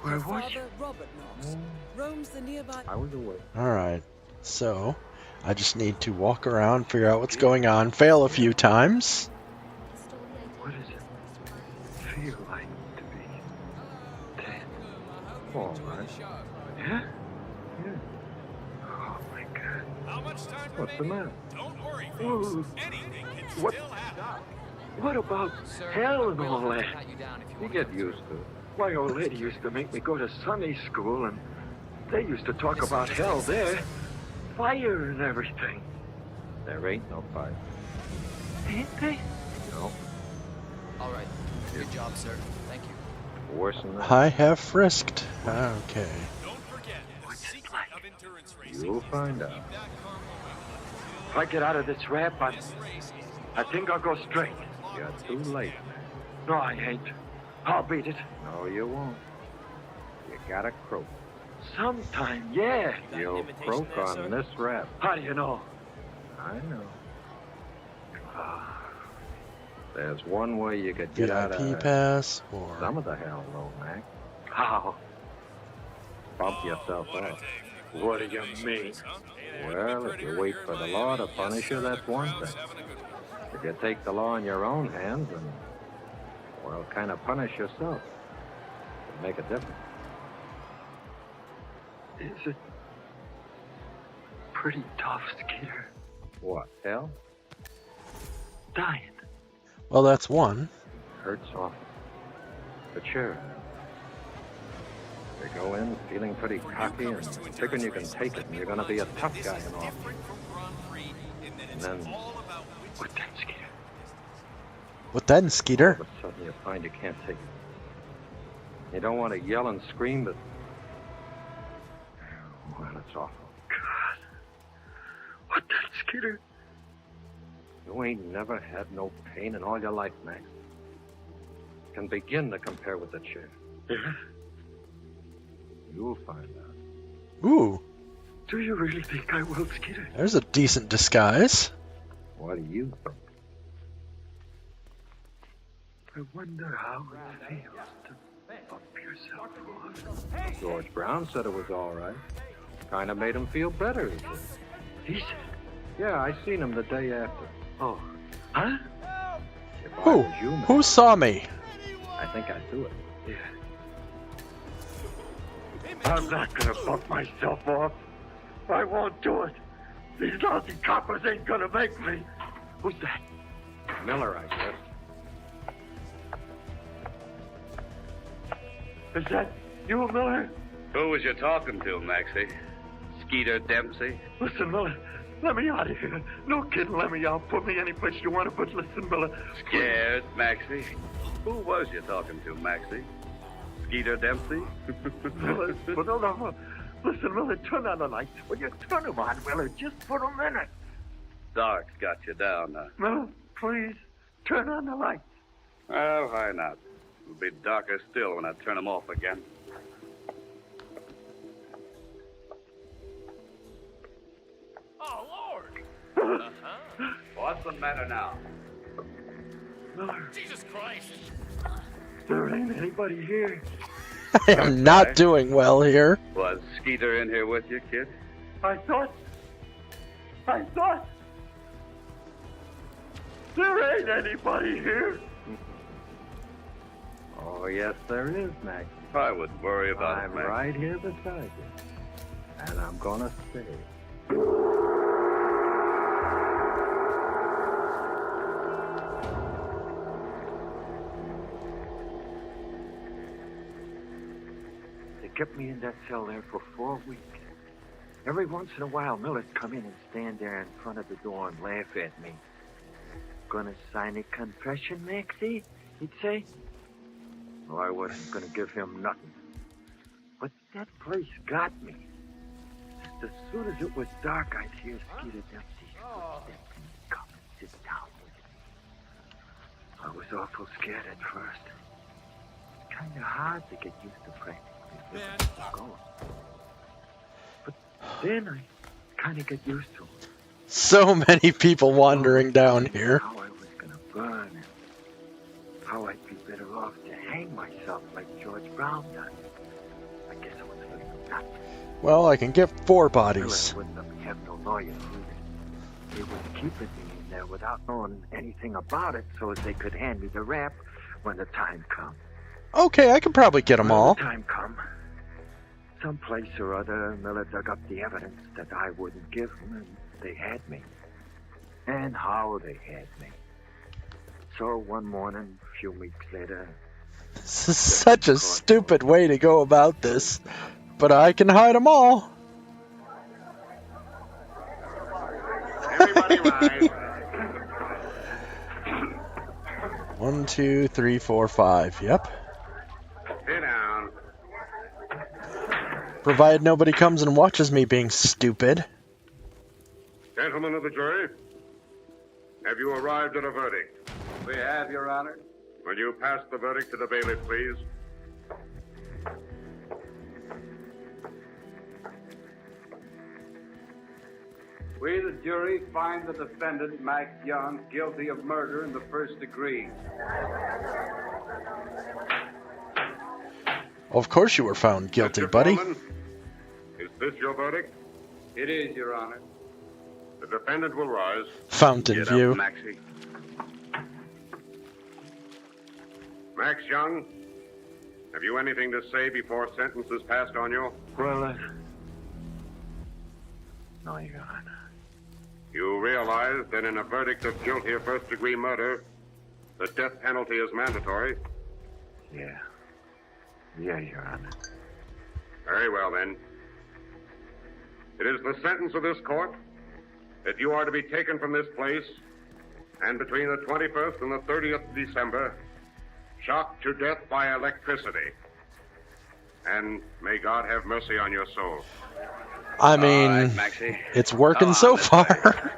Where was you? Robert Knox roams the nearby... I was away. Alright, so I just need to walk around, figure out what's going on, fail a few times. What does it feel like to be dead? All right. Yeah? Yeah. Oh, my God. What's the matter? Ooh. What about hell and all that? You get used to it. My old lady used to make me go to Sunday school, and they used to talk about hell there. Fire and everything. There ain't no fire. Ain't they? No. All right. Good job, sir. Thank you. Worse than that. I have frisked. Okay. What's it like? You'll find out. If I get out of this rap, I think I'll go straight. You're too late. No, I ain't. I'll beat it. No, you won't. You gotta croak. Sometime, yeah. You'll croak on this rap. How do you know? I know. There's one way you could get out of pass or some of the hell, though, Mac. How? Bump yourself out. What do you mean? Well, if you wait for the law to punish you, that's one thing. If you take the law in your own hands and, well, kind of punish yourself, it'd make a difference. Is it pretty tough, Skeeter? What, hell? Dying. Well, that's one. Hurts awful. But sure. You go in feeling pretty cocky and figuring you can take it and you're going to be a tough guy and all. And then... What then, Skeeter? What then, Skeeter? All of a sudden you find you can't take it. You don't want to yell and scream, but... Well, it's awful. God. What then, Skeeter? You ain't never had no pain in all your life, Max. Can begin to compare with the chair. Yeah? You'll find out. Ooh. Do you really think I will, Skeeter? There's a decent disguise. What do you think? I wonder how it feels to bump yourself off. George Brown said it was all right. Kind of made him feel better. He said? Yeah, I seen him the day after. Oh. Huh? Who? Who saw me? I think I'd do it. Yeah. I'm not gonna bump myself off. I won't do it. These lousy coppers ain't gonna make me. Who's that? Miller, I guess. Is that you, Miller? Who was you talking to, Maxie? Skeeter Dempsey? Listen, Miller. Let me out of here. No kidding, let me out. Put me any place you want to, but listen, Miller. Scared, Maxie? Who was you talking to, Maxie? Skeeter Dempsey? Miller, no. Listen, Miller, turn on the lights. Will you turn them on, Miller, just for a minute? Dark's got you down now. Miller, please, turn on the lights. Well, why not? It'll be darker still when I turn them off again. What's the matter now? Jesus Christ! There ain't anybody here. I am not doing well here. Was Skeeter in here with you, kid? I thought there ain't anybody here. Oh, yes, there is, Max. I wouldn't worry about it, I'm Max. right here beside you. And I'm gonna stay. They kept me in that cell there for 4 weeks. Every once in a while, Miller'd come in and stand there in front of the door and laugh at me. Gonna sign a confession, Maxie? He'd say. Oh, I wasn't gonna give him nothing. But that place got me. Just as soon as it was dark, I'd hear Skeeter Dempsey's footsteps and come and sit down with me. I was awful scared at first. Kind of hard to get used to practically going. But then I kind of get used to it. So many people wandering down here. How I was gonna burn and how I'd be better off to hang myself like George Brown done. I guess I was feeling nuts. Well, I can get 4 bodies. Miller wouldn't have no lawyer for it. He was keeping me in there without knowing anything about it so that they could hand me the rap when the time comes. Okay, I can probably get them all. When the time come, someplace or other, Miller dug up the evidence that I wouldn't give him, and they had me. And how they had me. So one morning, a few weeks later... This is such a stupid way to go about this, but I can hide them all. Everybody rise. 1, 2, 3, 4, 5. Yep. Sit down. Provided nobody comes and watches me being stupid. Gentlemen of the jury, have you arrived at a verdict? We have, Your Honor. Will you pass the verdict to the bailiff, please? We, the jury, find the defendant, Max Young, guilty of murder in the first degree. Of course you were found guilty, Mr. buddy. Foreman, is this your verdict? It is, Your Honor. The defendant will rise. Fountain Get view. up, Maxie. Max Young, have you anything to say before sentence is passed on you? Well, no, Your Honor. You realize that in a verdict of guilty of first-degree murder, the death penalty is mandatory? Yeah. Yeah, Your Honor. Very well, then. It is the sentence of this court that you are to be taken from this place and between the 21st and the 30th of December, shocked to death by electricity. And may God have mercy on your soul. I mean, it's working so far.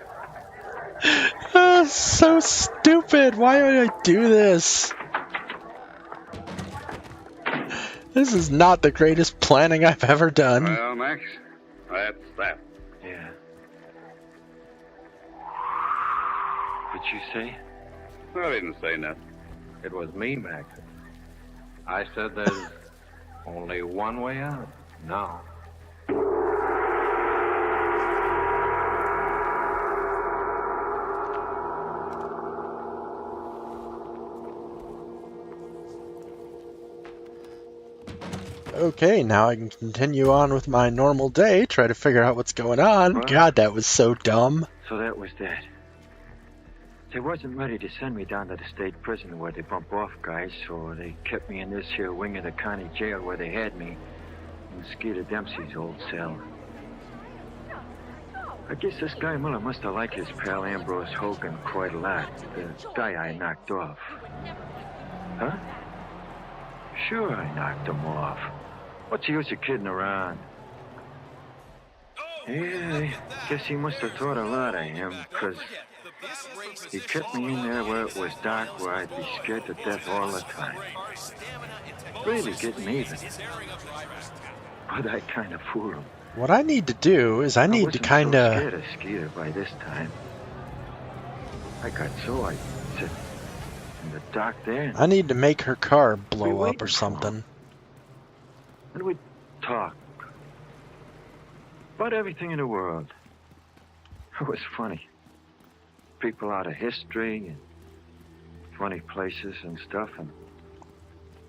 So stupid. Why would I do this? This is not the greatest planning I've ever done. Well, Max, that's that. Yeah. What'd you say? I didn't say nothing. It was me, Max. I said there's only one way out. No. Okay, now I can continue on with my normal day, try to figure out what's going on. What? God, that was so dumb. So that was that. They wasn't ready to send me down to the state prison where they bump off guys, so they kept me in this here wing of the county jail where they had me, in Skeeter Dempsey's old cell. I guess this guy Miller must have liked his pal Ambrose Hogan quite a lot, the guy I knocked off. Huh? Sure, I knocked him off. What's the use of kidding around? Yeah, I guess he must have thought a lot of him, because he kept me in there where it was dark, where I'd be scared to death all the time. Really getting even. But I kind of fooled him. What I need to do is I need to kind of... scared of Skeeter by this time. I got so I sit in the dark there. I need to make her car blow up or something. And we talk about everything in the world. It was funny. People out of history and funny places and stuff, and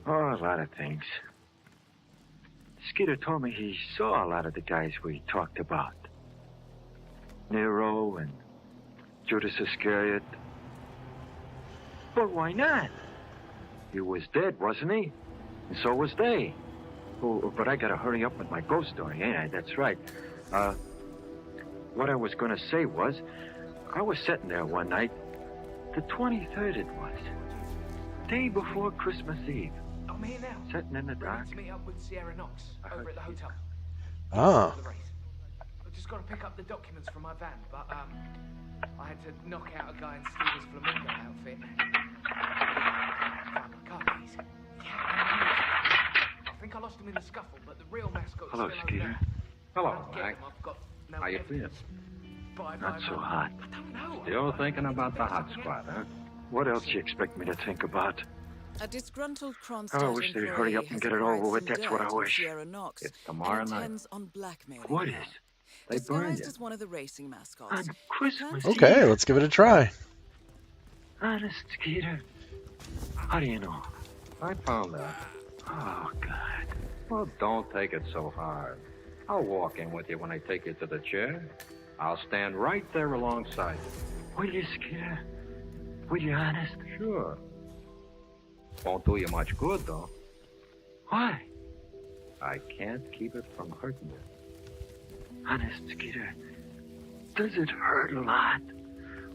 a lot of things. Skeeter told me he saw a lot of the guys we talked about. Nero and Judas Iscariot. But why not? He was dead, wasn't he? And so was they. Oh, but I gotta hurry up with my ghost story, ain't I? That's right. What I was gonna say was, I was sitting there one night, the 23rd it was, day before Christmas Eve. I'm here now. Sitting in the dark. To meet up with Sierra Knox over at the hotel. Ah. I've just got to pick up the documents from my van, but I had to knock out a guy in Steve's flamingo outfit. Find my car keys. I think I lost him in the scuffle, but the real mascot. Hello, Skeeter. Hello, Mac. How you feeling? Not so hot. I don't know. Still thinking about the hot spot, huh? What else you expect me to think about? A disgruntled Kronstadt I wish they'd hurry up and get it over with. That's what I wish. It's tomorrow night. On blackmailing. What is? They burned Disguised as one of the racing mascots. On Christmas Okay, let's give it a try. Honest, Skeeter. How do you know? I found out. Oh, God. Well, don't take it so hard. I'll walk in with you when I take you to the chair. I'll stand right there alongside you. Will you, Skeeter? Will you, honest? Sure. Won't do you much good, though. Why? I can't keep it from hurting you. Honest, Skeeter, does it hurt a lot?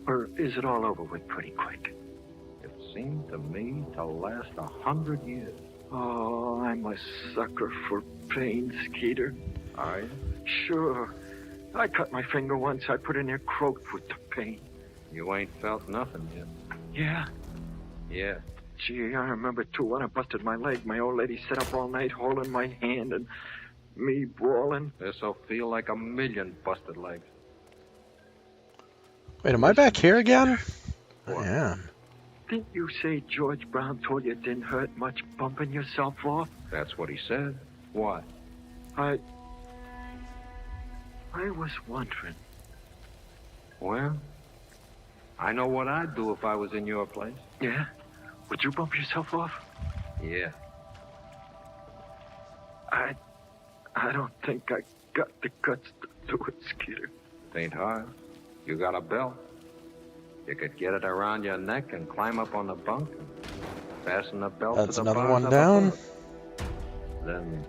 Or is it all over with pretty quick? It seemed to me to last 100 years. Oh, I'm a sucker for pain, Skeeter. Are you? Sure. I cut my finger once. I put in there croaked with the pain. You ain't felt nothing yet. Yeah? Yeah. Gee, I remember, too, when I busted my leg. My old lady sat up all night holding my hand and me bawling. This'll feel like 1,000,000 busted legs. Wait, am I back here again? I am. Didn't you say George Brown told you it didn't hurt much bumping yourself off? That's what he said. What? I was wondering. Well, I know what I'd do if I was in your place. Yeah? Would you bump yourself off? Yeah. I don't think I got the guts to do it, Skeeter. It ain't hard. You got a belt. You could get it around your neck and climb up on the bunk and fasten the belt That's to the another bars one of down. the belt. Then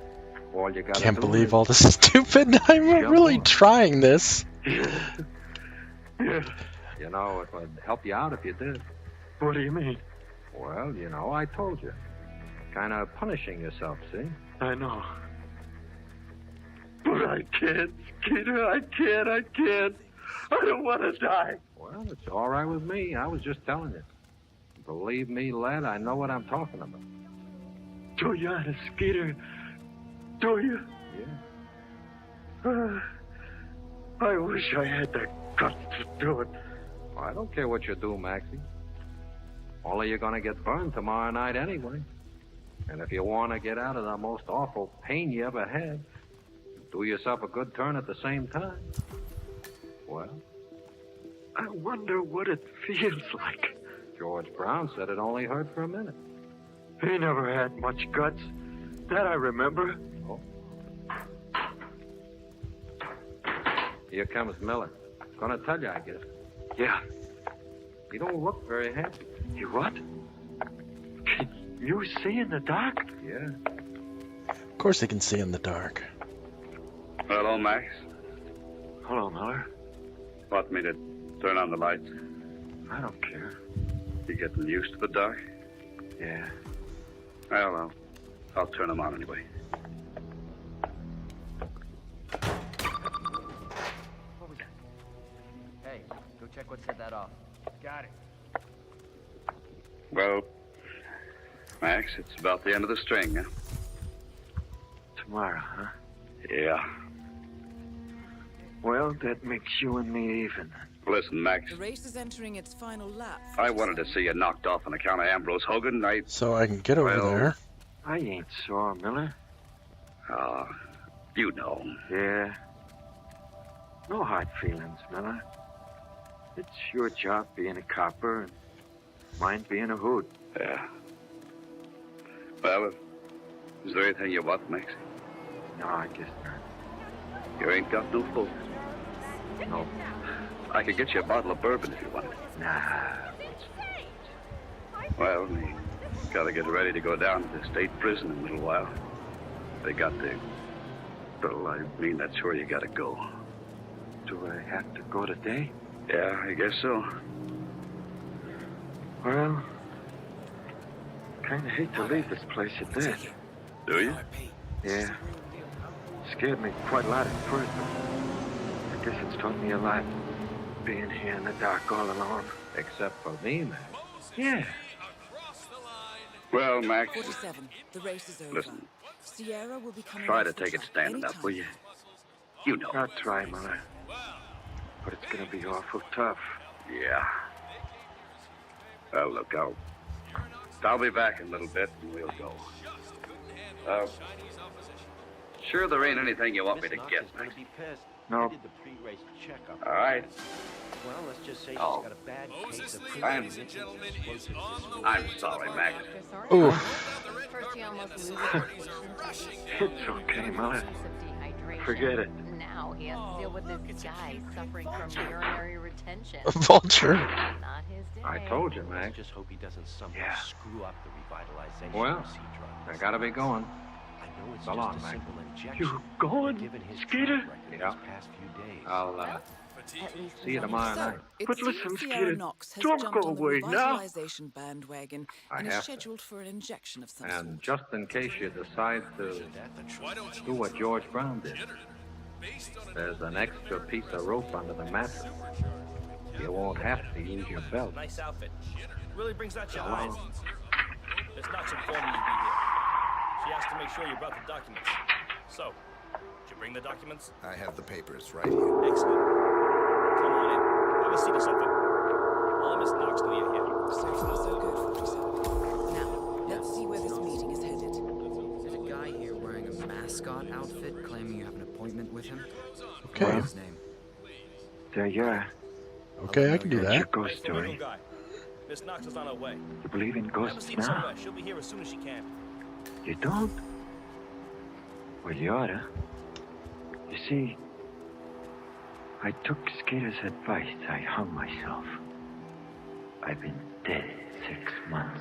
all you gotta Can't do believe is all this is stupid. I'm really trying this. Yeah. You know, it would help you out if you did. What do you mean? Well, you know, I told you. Kind of punishing yourself, see? I know. But I can't, Skeeter. I can't. I don't want to die. Well, it's all right with me. I was just telling you. Believe me, lad, I know what I'm talking about. Do you, honest, Skeeter? Do you? Yeah. I wish I had the guts to do it. Well, I don't care what you do, Maxie. Only you're going to get burned tomorrow night anyway. And if you want to get out of the most awful pain you ever had, do yourself a good turn at the same time. Well? I wonder what it feels like. George Brown said it only hurt for a minute. He never had much guts. That I remember. Oh. Here comes Miller. Gonna tell you, I guess. Yeah. You don't look very happy. You what? Can you see in the dark? Yeah. Of course he can see in the dark. Hello, Max. Hello, Miller. Want me to turn on the lights? I don't care. You getting used to the dark? Yeah. Well, I'll turn them on anyway. What was that? Hey, go check what set that off. Got it. Well, Max, it's about the end of the string, huh? Tomorrow, huh? Yeah. Well, Well, that makes you and me even. Listen, Max. The race is entering its final lap. I wanted to see you knocked off on account of Ambrose Hogan. So I can get over there. I ain't sore, Miller. Oh, you know. Yeah. No hard feelings, Miller. It's your job being a copper and mine being a hood. Yeah. Well, is there anything you want, Max? No, I guess not. You ain't got no folks. No. I could get you a bottle of bourbon if you want it. Nah. Well, you gotta get ready to go down to the state prison in a little while. They got the... Well, I mean, that's where you gotta go. Do I have to go today? Yeah, I guess so. Well, kind of hate to leave this place at that. Do you? Yeah. Scared me quite a lot at first, but I guess it's taught me a lot. Being here in the dark all alone. Except for me, man. Yeah. Well, Max. 47. The race is over. Listen. Sierra will be coming Try off to the take it track standing up, anytime. will you? You know. I'll try, Miller. But it's gonna be awful tough. Yeah. Well, look, I'll be back in a little bit and we'll go. Sure there ain't anything you want me to get, Max? No. All right. Well, let's just say she's Oh. got a bad case of I'm sorry, Max. Ooh. It's okay, Miller. Forget it. Now he has to deal with this guy suffering from urinary retention. Vulture. Not his day. I told you, Max. Just hope he doesn't somehow screw up the revitalization Well, of C-Drug. I gotta be going. I know it's So just long, a Max. simple injection. You going, Given his Skeeter? track record Yeah. these past few days. I'll see you tomorrow night. It But seems listen, Sierra Skeeter, Knox has don't jumped go on the away now. revitalization bandwagon I and is have to. scheduled for an injection of some And sort. just in case you decide to do what George Brown did, there's an extra piece of rope under the mattress. You won't have to use your belt. Nice outfit. Really brings out your So eyes. long. Miss Knox informed me you'd be here. She asked to make sure you brought the documents. So, did you bring the documents? I have the papers right here. Excellent. Come on in. Have a seat or something. I'll let Miss Knox know you're here. So far, so good, 47. Now, let's see where this meeting is headed. There's a guy here wearing a mascot outfit claiming you have an appointment with him. Okay. What's his name? There you are. Okay, I can do That's your that. ghost It's the little story. guy. Miss Knox is on her way. You believe in Have a ghosts seat now? somewhere. She'll be here as soon as she can. You don't? Well, you oughta. You see, I took Skeeter's advice. I hung myself. I've been dead 6 months.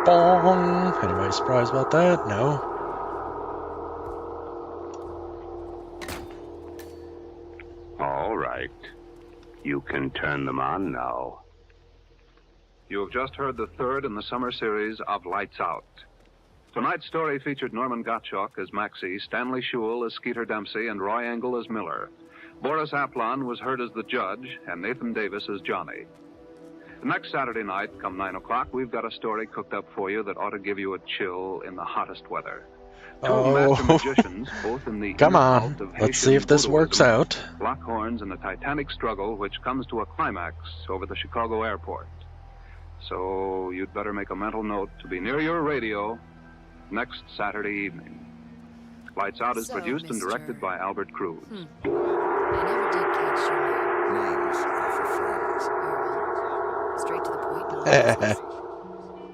Bong. Anybody surprised about that? No. All right. You can turn them on now. You have just heard the third in the summer series of Lights Out. Tonight's story featured Norman Gottschalk as Maxie, Stanley Shule as Skeeter Dempsey, and Roy Engel as Miller. Boris Aplon was heard as the judge, and Nathan Davis as Johnny. Next Saturday night, come 9 o'clock, we've got a story cooked up for you that ought to give you a chill in the hottest weather. Two master magicians, both in the Come inner on. cult of Let's see Haitian if this works voodooism, out. lock horns in a titanic struggle which comes to a climax over the Chicago airport. So you'd better make a mental note to be near your radio next Saturday evening. Lights Out is So, produced and Mr. directed by Albert Cruz. I never did catch your name. Names are for friends. Straight to the point.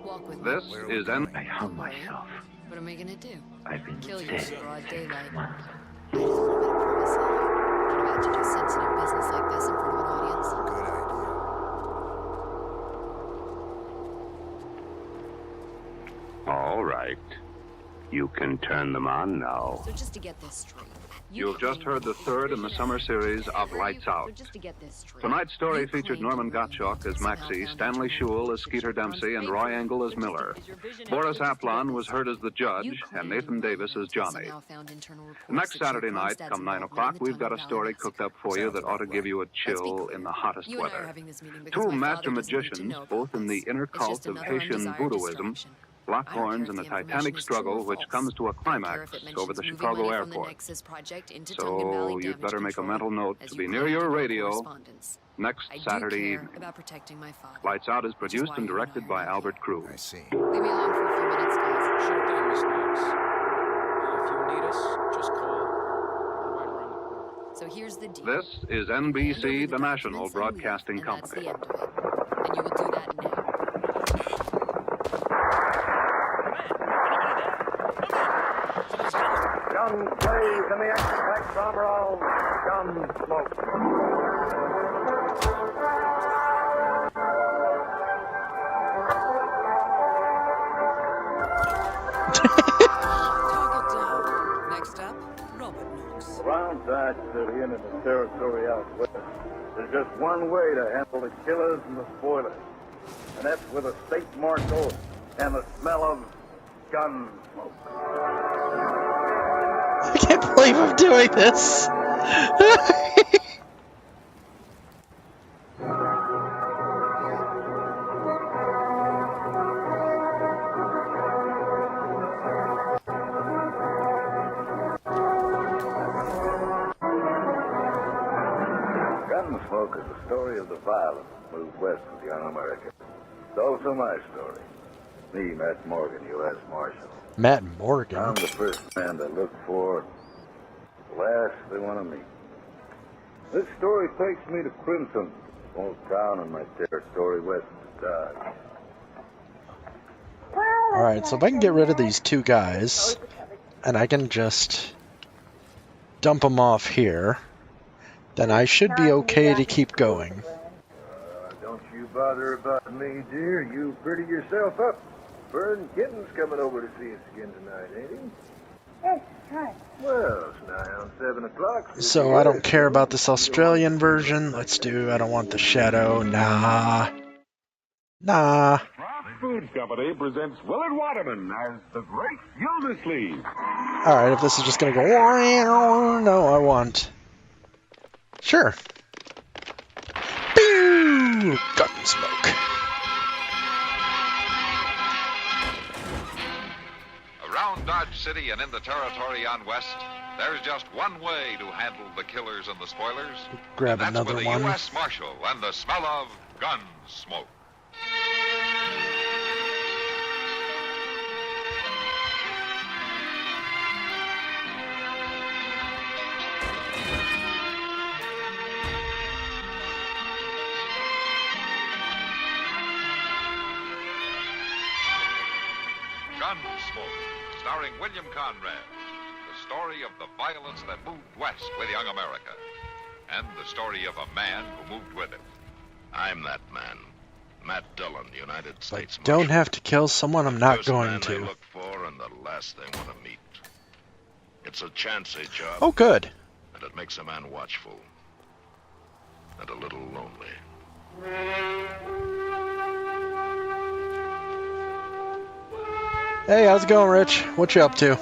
Walk with me. This is N. I hung myself. What am I gonna do? I've been Kill you dead in broad 6 daylight. months. I just want to privacy. Not about to do sensitive business like this in front of an audience. Good idea. All right. You can turn them on now. So just to get this straight. You have just heard the third in the summer series of Lights Out. So just to get this straight. Tonight's story featured Norman Gottschalk as Maxie, Stanley Shule as Skeeter Dempsey, and Roy Engel as Miller. Boris Aplon was heard as the judge, and Nathan Davis as Johnny. Next Saturday night, come 9 o'clock, we've got a story cooked up for you that ought to give you a chill in the hottest weather. Two master magicians, both in the inner cult of Haitian voodooism, lock horns in a titanic struggle which comes to a climax over the Chicago airport. So you'd better make a mental note to be near your radio next Saturday evening. About protecting my father. Lights Out is produced and directed by Albert Crew. I see. Leave me alone for a few minutes, guys. Sure thing, Miss Knox. If you need us, just call. We're right around the corner. So here's the deal. This is NBC, the national broadcasting And that's company. the end of it. And you will do that now. Gun plays in the action-packed drama of Gunsmoke. Next up, Robert Knox. Around Dodge City and in the territory out west, there's just one way to handle the killers and the spoilers. And that's with a state-marked oath and the smell of gun smoke. I can't believe I'm doing this. Gunsmoke is the story of the violence that moved west with young America. It's also my story. Me, Matt Morgan, U.S. Marshal. Matt Morgan. I'm the first man they look for, the last they want to meet. This story takes me to Crimson, small town in my territory west of Dodge. Alright, so if I can get rid of these two guys, and I can just dump them off here, then I should be okay to keep going. Don't you bother about me, dear. You pretty yourself up. Vern Kitten's coming over to see us again tonight, ain't he? Yes, right. Well, it's nigh on 7 o'clock. So I don't care about this Australian version. I don't want the Shadow. Nah. Food Company presents Willard Waterman as the Great Gildersleeve. Alright, if this is just gonna go... No, I want... Sure. Boo! Gunsmoke. Around Dodge City and in the territory on west, there's just one way to handle the killers and the spoilers. Grab and that's another with a one. U.S. Marshal and the smell of gun smoke. Gunsmoke, starring William Conrad. The story of the violence that moved west with young America. And the story of a man who moved with it. I'm that man. Matt Dillon, United States Marshal. Don't have to kill someone I'm not First going man to. They look for and the last they want to meet. It's a chancy job. Oh, good. And it makes a man watchful. And a little lonely. Hey, how's it going, Rich? What you up to?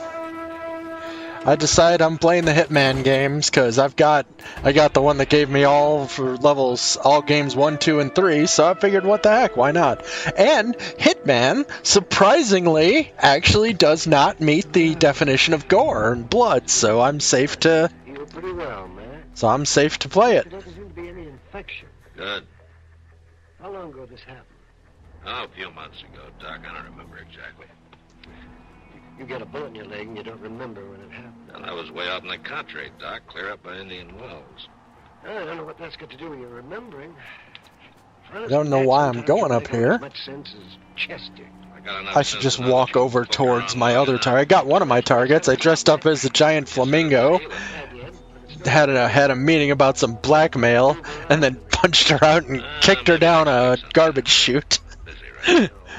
I decided I'm playing the Hitman games because I got the one that gave me all for levels, all games 1, 2, and 3. So I figured, what the heck, why not? And Hitman, surprisingly, actually does not meet the definition of gore and blood. So I'm safe to. You were pretty well, man. So I'm safe to play it. There doesn't seem to be any infection. Good. How long ago this happened? Oh, a few months ago, Doc. I don't remember exactly. You get a bullet in your leg and you don't remember when it happened. Well, I was way out in the country, Doc, clear up by Indian Wells. I don't know what that's got to do with your remembering. I don't know why I'm going up here. Much sense as Chester. I should just walk over towards my other target. I got one of my targets. I dressed up as a giant flamingo. Had a meeting about some blackmail, and then punched her out and kicked her down a garbage chute.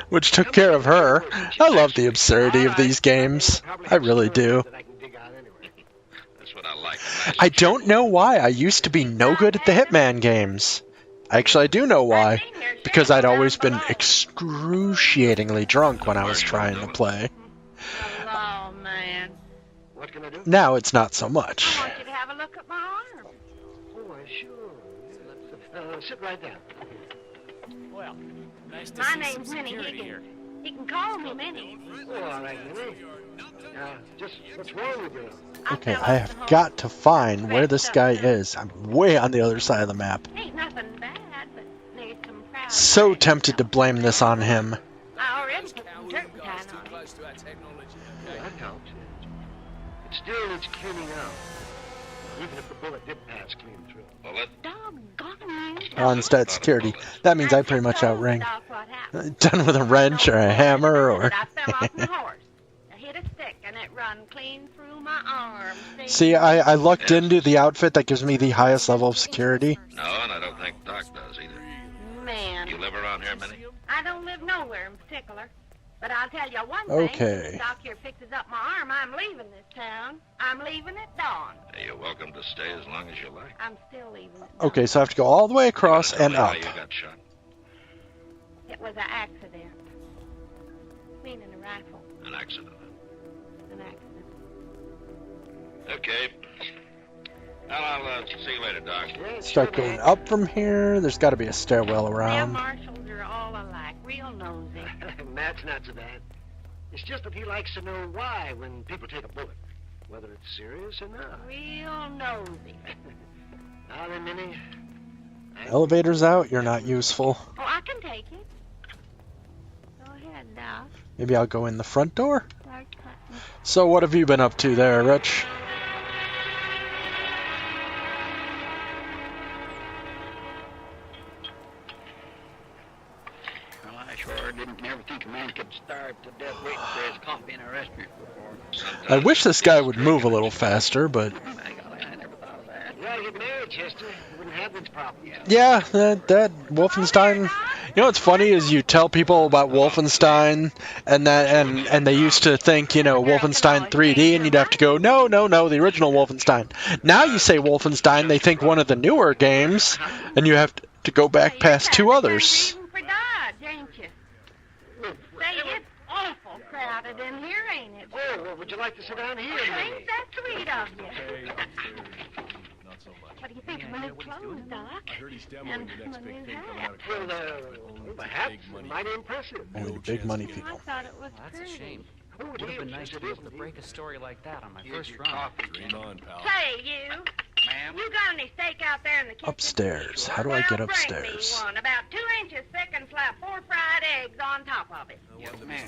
Which took care of her. I love the absurdity of these games. I really do. That's what I like. I don't know why I used to be no good at the Hitman games. Actually, I do know why. Because I'd always been excruciatingly drunk when I was trying to play. Oh, man. What can I do? Now it's not so much. I want you to have a look at my arm. Oh, sure. Sit right down. Well, nice to My see name's some Minnie security Higgins. here. You can call me Minnie. Oh, all right, Minnie. Just what's wrong with you? Okay, I have got to find where this guy is. I'm way on the other side of the map. Ain't nothing bad, but there's some proud. So tempted to blame this on him. I already put some turpentine on it. Yeah, that helps. It still needs cleaning out. Even if the bullet did pass clean through. On-stat security. That means I pretty out outring. Done with a wrench or a hammer or... See, I lucked into the outfit that gives me the highest level of security. No, and I don't think Doc does either. Man. You live around here, Minnie? I don't live nowhere in particular. But I'll tell you one thing. Okay. If the doc here fixes up my arm, I'm leaving this town. I'm leaving at dawn. Hey, you're welcome to stay as long as you like. I'm still leaving at dawn. Okay, so I have to go all the way across and up. You got shot. It was an accident. Meaning a rifle. An accident. An accident. Okay. Well, I'll see you later, Doc. Start going up from here. There's got to be a stairwell Them around. marshals are all alike. Real nosy. That's not so bad. It's just that he likes to know why when people take a bullet, whether it's serious or not. Real nosy. Now then, Minnie. Elevator's out. You're not useful. Oh, I can take it. Go ahead, Doc. Maybe I'll go in the front door. Start cutting. So what have you been up to there, Rich? Didn't never think a man could starve to death waiting for his coffee in a restaurant before. I wish this guy would move a little faster, but... Yeah, you're married, Chester. You wouldn't have this problem. Yeah, that Wolfenstein... You know what's funny is you tell people about Wolfenstein, and they used to think, you know, Wolfenstein 3D, and you'd have to go, no, the original Wolfenstein. Now you say Wolfenstein, they think one of the newer games, and you have to go back past two others. It's awful crowded in here, ain't it? Oh, well, would you like to sit down here? Ain't that sweet of you? What do you think of my new clothes, Doc? And my new hat? Well, perhaps mighty impressive. Only the big money I people. thought it was That's a pretty. shame. It would have been nice to be able to break a story like that on my first run. Dream on, pal. Say, you. Ma'am? You got any steak out there in the kitchen? Upstairs. How do I get upstairs? Bring me one, about 2 inches thick and slap 4 fried eggs on top of it. Yes, ma'am.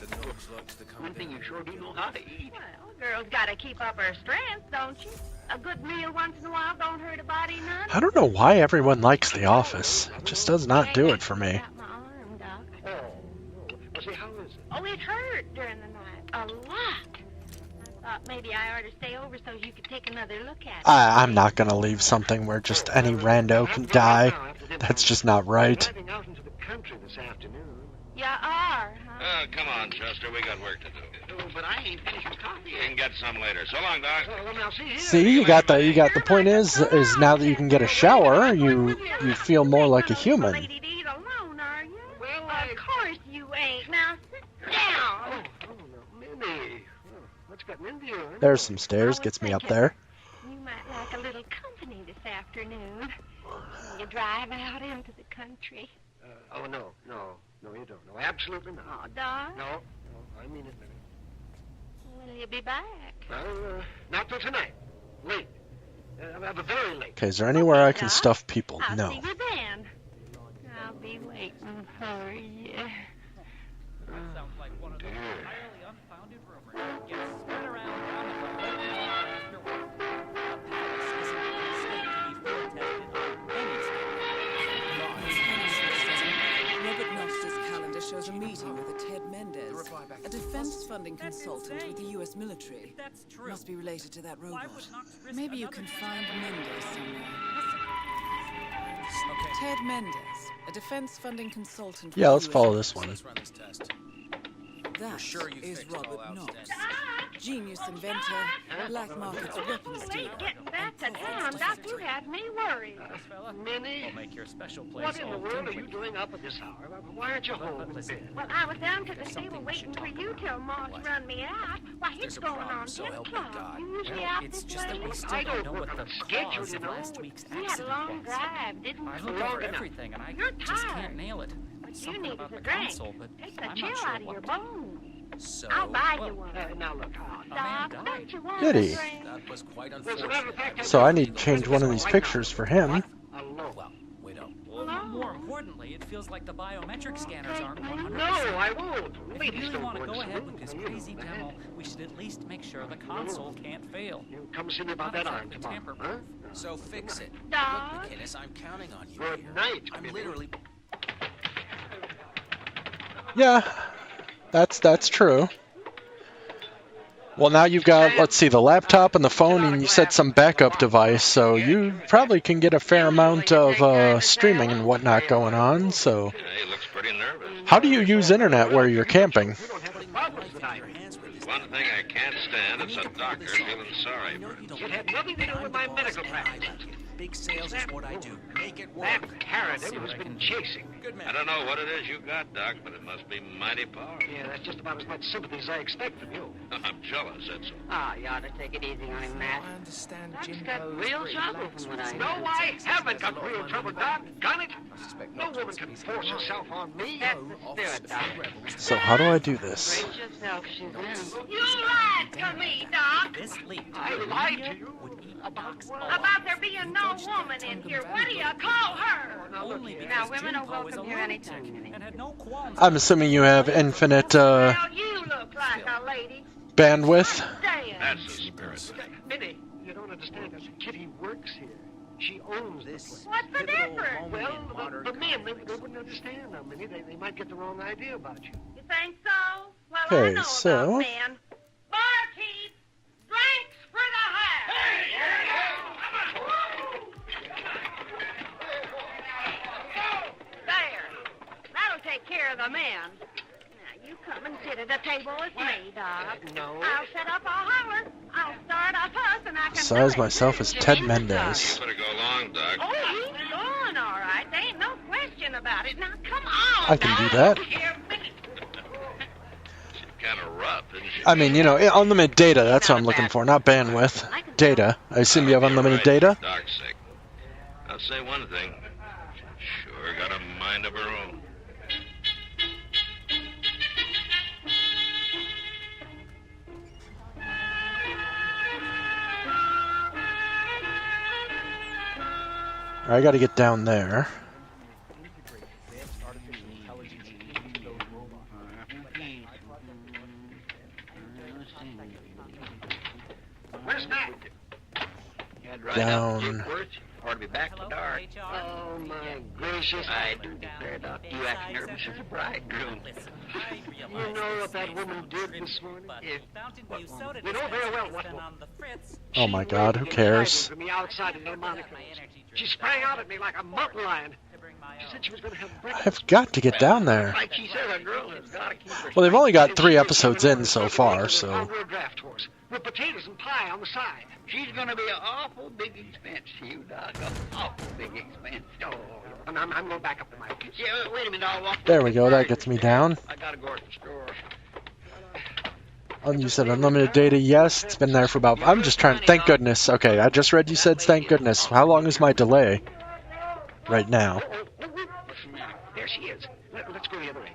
One thing you sure do know how to eat. Well, a girl's got to keep up her strength, don't you? A good meal once in a while don't hurt a body none. I don't know why everyone likes The Office. It just does not do it for me. Got my arm, Doc. Well, see, how is it? Oh, it hurt during the night. A lot. I thought maybe I ought to stay over so you could take another look at it. I'm not going to leave something where just any rando can die. That's just not right. Driving out into the country this afternoon. You are, huh? Come on, Chester. We got work to do. Oh, but I ain't finished with coffee You can get some later. So long, Doc. Well, now, see here. See, you got the point is now that you can get a shower, you feel more like a human. Lady to eat alone, are you? Well, of course you ain't. Now sit down. Oh, no, Minnie. Oh, what's gotten into you? Huh? There's some stairs, gets me up there. You might like a little company this afternoon. You drive out into the country. Oh, no, you don't. No, absolutely not. Oh, Doc. No, I mean it, Minnie. Will you be back? Well, not till tonight. Late. Very late. Okay, is there anywhere I can stuff people? I'll No. see you then. I'll be waiting for you. Sounds like one of those entirely unfounded rumors that gets spread around town after work. A palace isn't a state to be floor tested on any Robert Knox's calendar shows a meeting with a Ted Mendez, a defense funding consultant with the U.S. military. Must be related to that robot. Maybe you can find Mendez somewhere. Ted Mendez, a defense funding consultant. Yeah, let's follow this one. That is Robert Knox, genius inventor, black market weapons dealer. Getting back to town, Doc, you had me worried. Minnie, We'll make your special place what in the all world are you complete. doing up at this hour? Why aren't you home in bed? Well, I was down to the stable waiting for you till Moss run me out. Why, it's going on 10 o'clock. You usually out It's this just that we late? still don't know what the cause of last week's We had a accident long was. drive, didn't I we? looked over everything, and I You're just tired. can't nail it. But heard You something need about a the drink. console, but Take the I'm chill not sure out of your what. bones. So, I'll buy well, you one. Now look, Doc, don't you want Did a he? drink? That was quite as a matter of unfortunate. fact, So I need to change one of these pictures for him. Well, wait up. Well, more importantly, it feels like the biometric scanners aren't 100%. No, I won't. If you Ladies really don't want to go go into ahead the with this room, you crazy know that. demo, we should at least make sure the console can't fail. You come see me about Not that arm exactly tomorrow, tamper-proof. huh? So fix it. Doc? Look, McInnes, I'm counting on you Good here. night, I'm Minnie. literally... Yeah, that's true. Well, now you've got, let's see, the laptop and the phone, and you said some backup device, so you probably can get a fair amount of streaming and whatnot going on, so... He looks pretty nervous. How do you use internet where you're camping? One thing I can't stand is a doctor feeling sorry for him. It had nothing to do with my medical practice. Big sales is what I do. Make it work. That Harridan has been chasing. Good man. I don't know what it is you got, Doc, but it must be mighty powerful. Yeah, that's just about as much sympathy as I expect from you. I'm jealous, that's all. Ah, you ought to take it easy on him, Matt. I understand Doc's Jim got Poe's real very trouble relaxed from what with I his No, know. I haven't got There's a lot real of trouble, money Doc. Got it? I suspect No not woman can force herself on me. That's the spirit, Doc. So how do I do this? Brace yourself, she's in. You lied to me, Doc. This leak I lied to you. would eat Doc's About there being no woman in here. What do you call her? only because Now, women Jim are Poe is a welcome here lunatic anytime, Minnie. and had no qualms. I'm assuming you have infinite Well, you look like a lady. bandwidth. Damn. That's the spirit. Minnie, you don't understand. Kitty works here. She owns this place. What's the difference? Well, the men, they wouldn't understand now, Minnie. They might get the wrong idea about you. You think so? Well, I Okay, know so- about men. Barkeep, drinks for the house. There. That'll take care of the men. Now, you come and sit at a table with me, Doc. No. I'll set up a holler. I'll start a fuss, and I can Size do it. myself as Ted Mendez. Better go along, Doc. Oh, he's going all right. There ain't no question about it. Now, come on. I can do that. Here, Minnie. She's kind of rough, isn't she? I mean, you know, unlimited data, that's what I'm looking for, not bandwidth. Data. I assume you have unlimited Right, data? for Doc's sake. I'll say one thing. Sure got a mind of her own. I gotta get down there. Where's Matt? Down. Ought to be back to dark. Oh, my gracious. I do declare, Doc, you act nervous as a bridegroom. You know what that woman did this morning? You know very well what woman. Oh my god, who cares? From me outside in Monica. She sprang out at me like a mountain lion. She said she was going to have breakfast. I've got to get down there. Like she said, a girl has got to keep her. Well, they've only got 3 episodes in so far, so... All-wheel draft horse with potatoes and pie on the side. She's going to be an awful big expense to you, Doc. An awful big expense. Oh, and I'm going back up to my place. Yeah, wait a minute. I'll walk. There we go, that gets me down. I got to go to the store. You said unlimited data, yes. It's been there for about... I'm just trying... Thank goodness. Okay, I just read you said thank goodness. How long is my delay? Right now. There she is. Let's go the other way.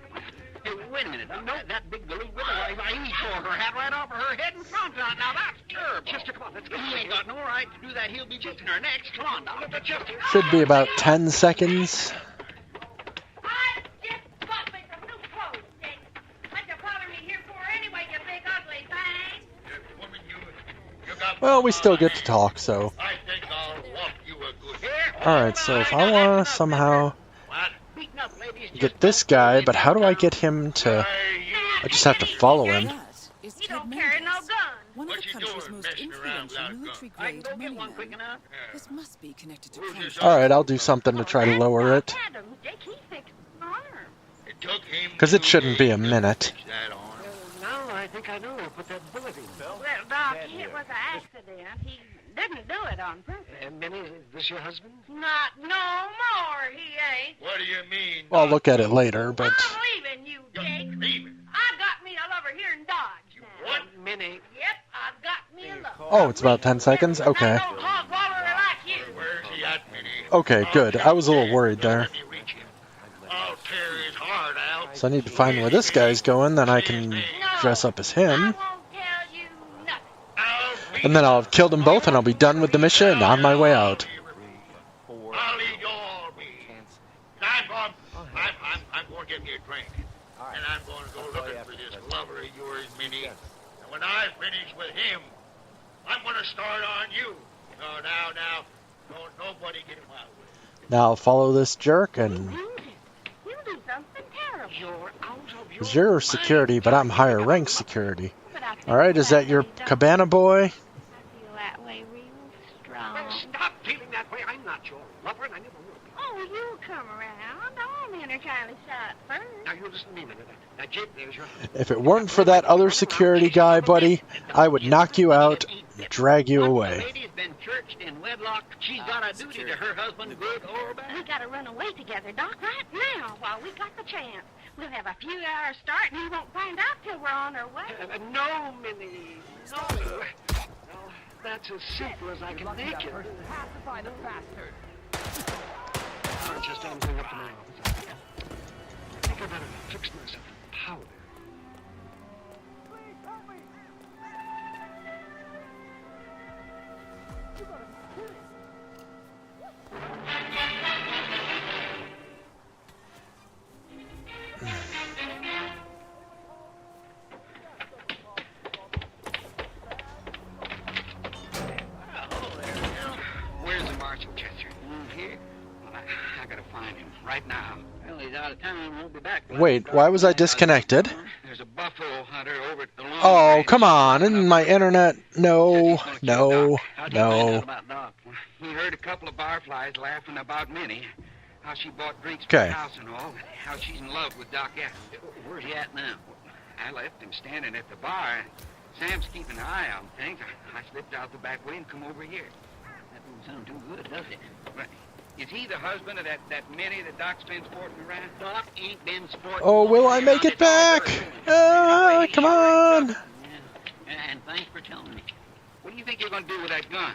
Hey, wait a minute. No, that big balloon with her. I tore her hat right off of her head in front. Now that's terrible. Chester, come on. Let's go. He ain't got no right to do that. He'll be just in her next. Come on now. Look at Chester. Should be about 10 seconds. I just bought me some new clothes, Dick. What you bother me here for anyway, you big ugly thing? Woman, you got... Well, we still get to talk, so... I think I'll walk you a good... Alright, so if I want to somehow get this guy, but how do I get him to... I just have to follow him. You don't carry no gun. One of the country's most influential military-grade money men. This must be connected to crime. Alright, I'll do something to try to lower it. Dick, he fixed the arm. Because it shouldn't be a minute. Now I think I know who put that bullet in. Well, Doc, it was an accident. He didn't do it on purpose. Minnie, is this your husband? Not no more, he ain't. What do you mean? Well, I'll look at it later, but... I'm leaving you, Dick. I got me a lover here in Dodge. What? Minnie. Yep, I've got me a lover. Oh, it's about 10 seconds? Okay. No hog wallerer like you. Where's he at, Minnie? Okay, good. I was a little worried there. I'll tear his heart So I need to find where this guy's going, then I can dress up as him. And then I'll have killed them both, and I'll be done with the mission on my way out. I'll eat all meat. I'm going to get me a drink. And I'm going to go looking for this lover of yours, Minnie. And when I finish with him, I'm going to start on you. No, now, don't nobody get in my way. Now I'll follow this jerk, and... You do something terrible. You're out of your 'Cause you're security, but I'm higher rank security. Alright, is that your cabana boy? I feel that way real strong. Stop feeling that way. I'm not your lover, and I never will be. Oh, you'll come around. All men are kind of shot first. Now, you listen to me a minute. Now, Jake, there's your... If it weren't for that other security guy, buddy, I would knock you out and drag you away. lady's been churched in wedlock. She's got a duty to her husband, good or bad. We gotta run away together, Doc, right now, while we got the chance. We'll have a few hours start, and he won't find out till we're on our way. No, Minnie. No. No, that's as simple as I can make it. Pacify the bastard. I'm just on going up to my office. I think I better fix myself a powder. Where's the marshal, Chester? Here? Well, I gotta find him right now. Well, he's out of town. Won't be back. Wait, why was I disconnected? There's a buffalo hunter over at the long Oh, come on, and my internet... No. about Doc. He heard a couple of barflies laughing about Minnie. How she bought drinks for the Okay. house and all. How she's in love with Doc Evans. Where's he at now? I left him standing at the bar. Sam's keeping an eye on things. I slipped out the back way and come over here. That don't sound too good, does it? But is he the husband of that Minnie that Doc's been sporting around? Doc ain't been sporting. Oh, will I make it back? Come on. And thanks for telling me. What do you think you're going to do with that gun?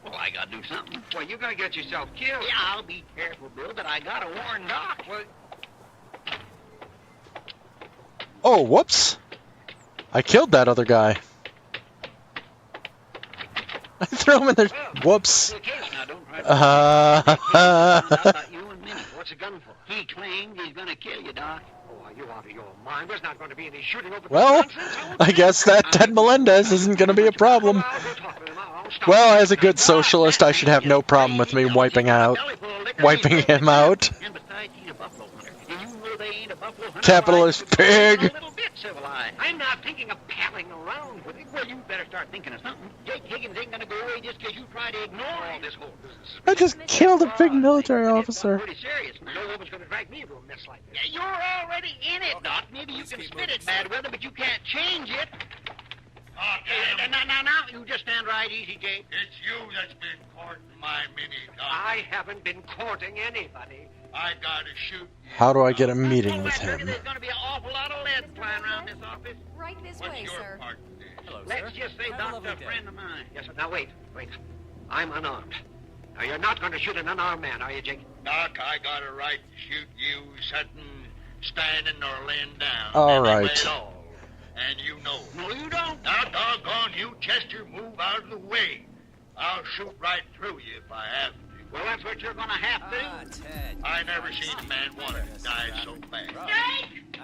Well, I got to do something. Well, you're going to get yourself killed. Yeah, I'll be careful, Bill, but I got to warn Doc. Well, Oh, whoops. I killed that other guy. I threw him in there. Whoops. what's the gun for? He claimed he's going to kill you, Doc. Oh, are you out of your mind? There's not going to be any shooting over Well, I guess that Ted Melendez isn't going to be a problem. Well, as a good socialist, I should have no problem with me wiping him out. Capitalist pig. I'm not thinking of palling around with it. Well, you better start thinking of something. Jake Higgins ain't gonna go away just because you try to ignore all this whole business. I just killed a big military officer. Pretty serious. No woman's gonna drag me into a mess like this. You're already in it, Doc. Maybe you can spit it bad weather, but you can't change it. Now, you just stand right easy, Jake. It's you that's been courting my Minnie, Doc. I haven't been courting anybody. I gotta shoot. How do I get a meeting with him? There's gonna be an awful lot of lead flying around this office. Right this What's way, your sir. part in this? Hello, Let's sir. just say Have a Doc's lovely a day. friend of mine. Yes, sir. Now, wait. I'm unarmed. Now, you're not going to shoot an unarmed man, are you, Jake? Doc, I got a right to shoot you sitting, standing, or laying down. All right. And you know. No, you don't. Now, doggone you, Chester, move out of the way. I'll shoot right through you if I have to. Well, that's what you're going to have to do. Ted. I never seen a man want to die so fast. Jake!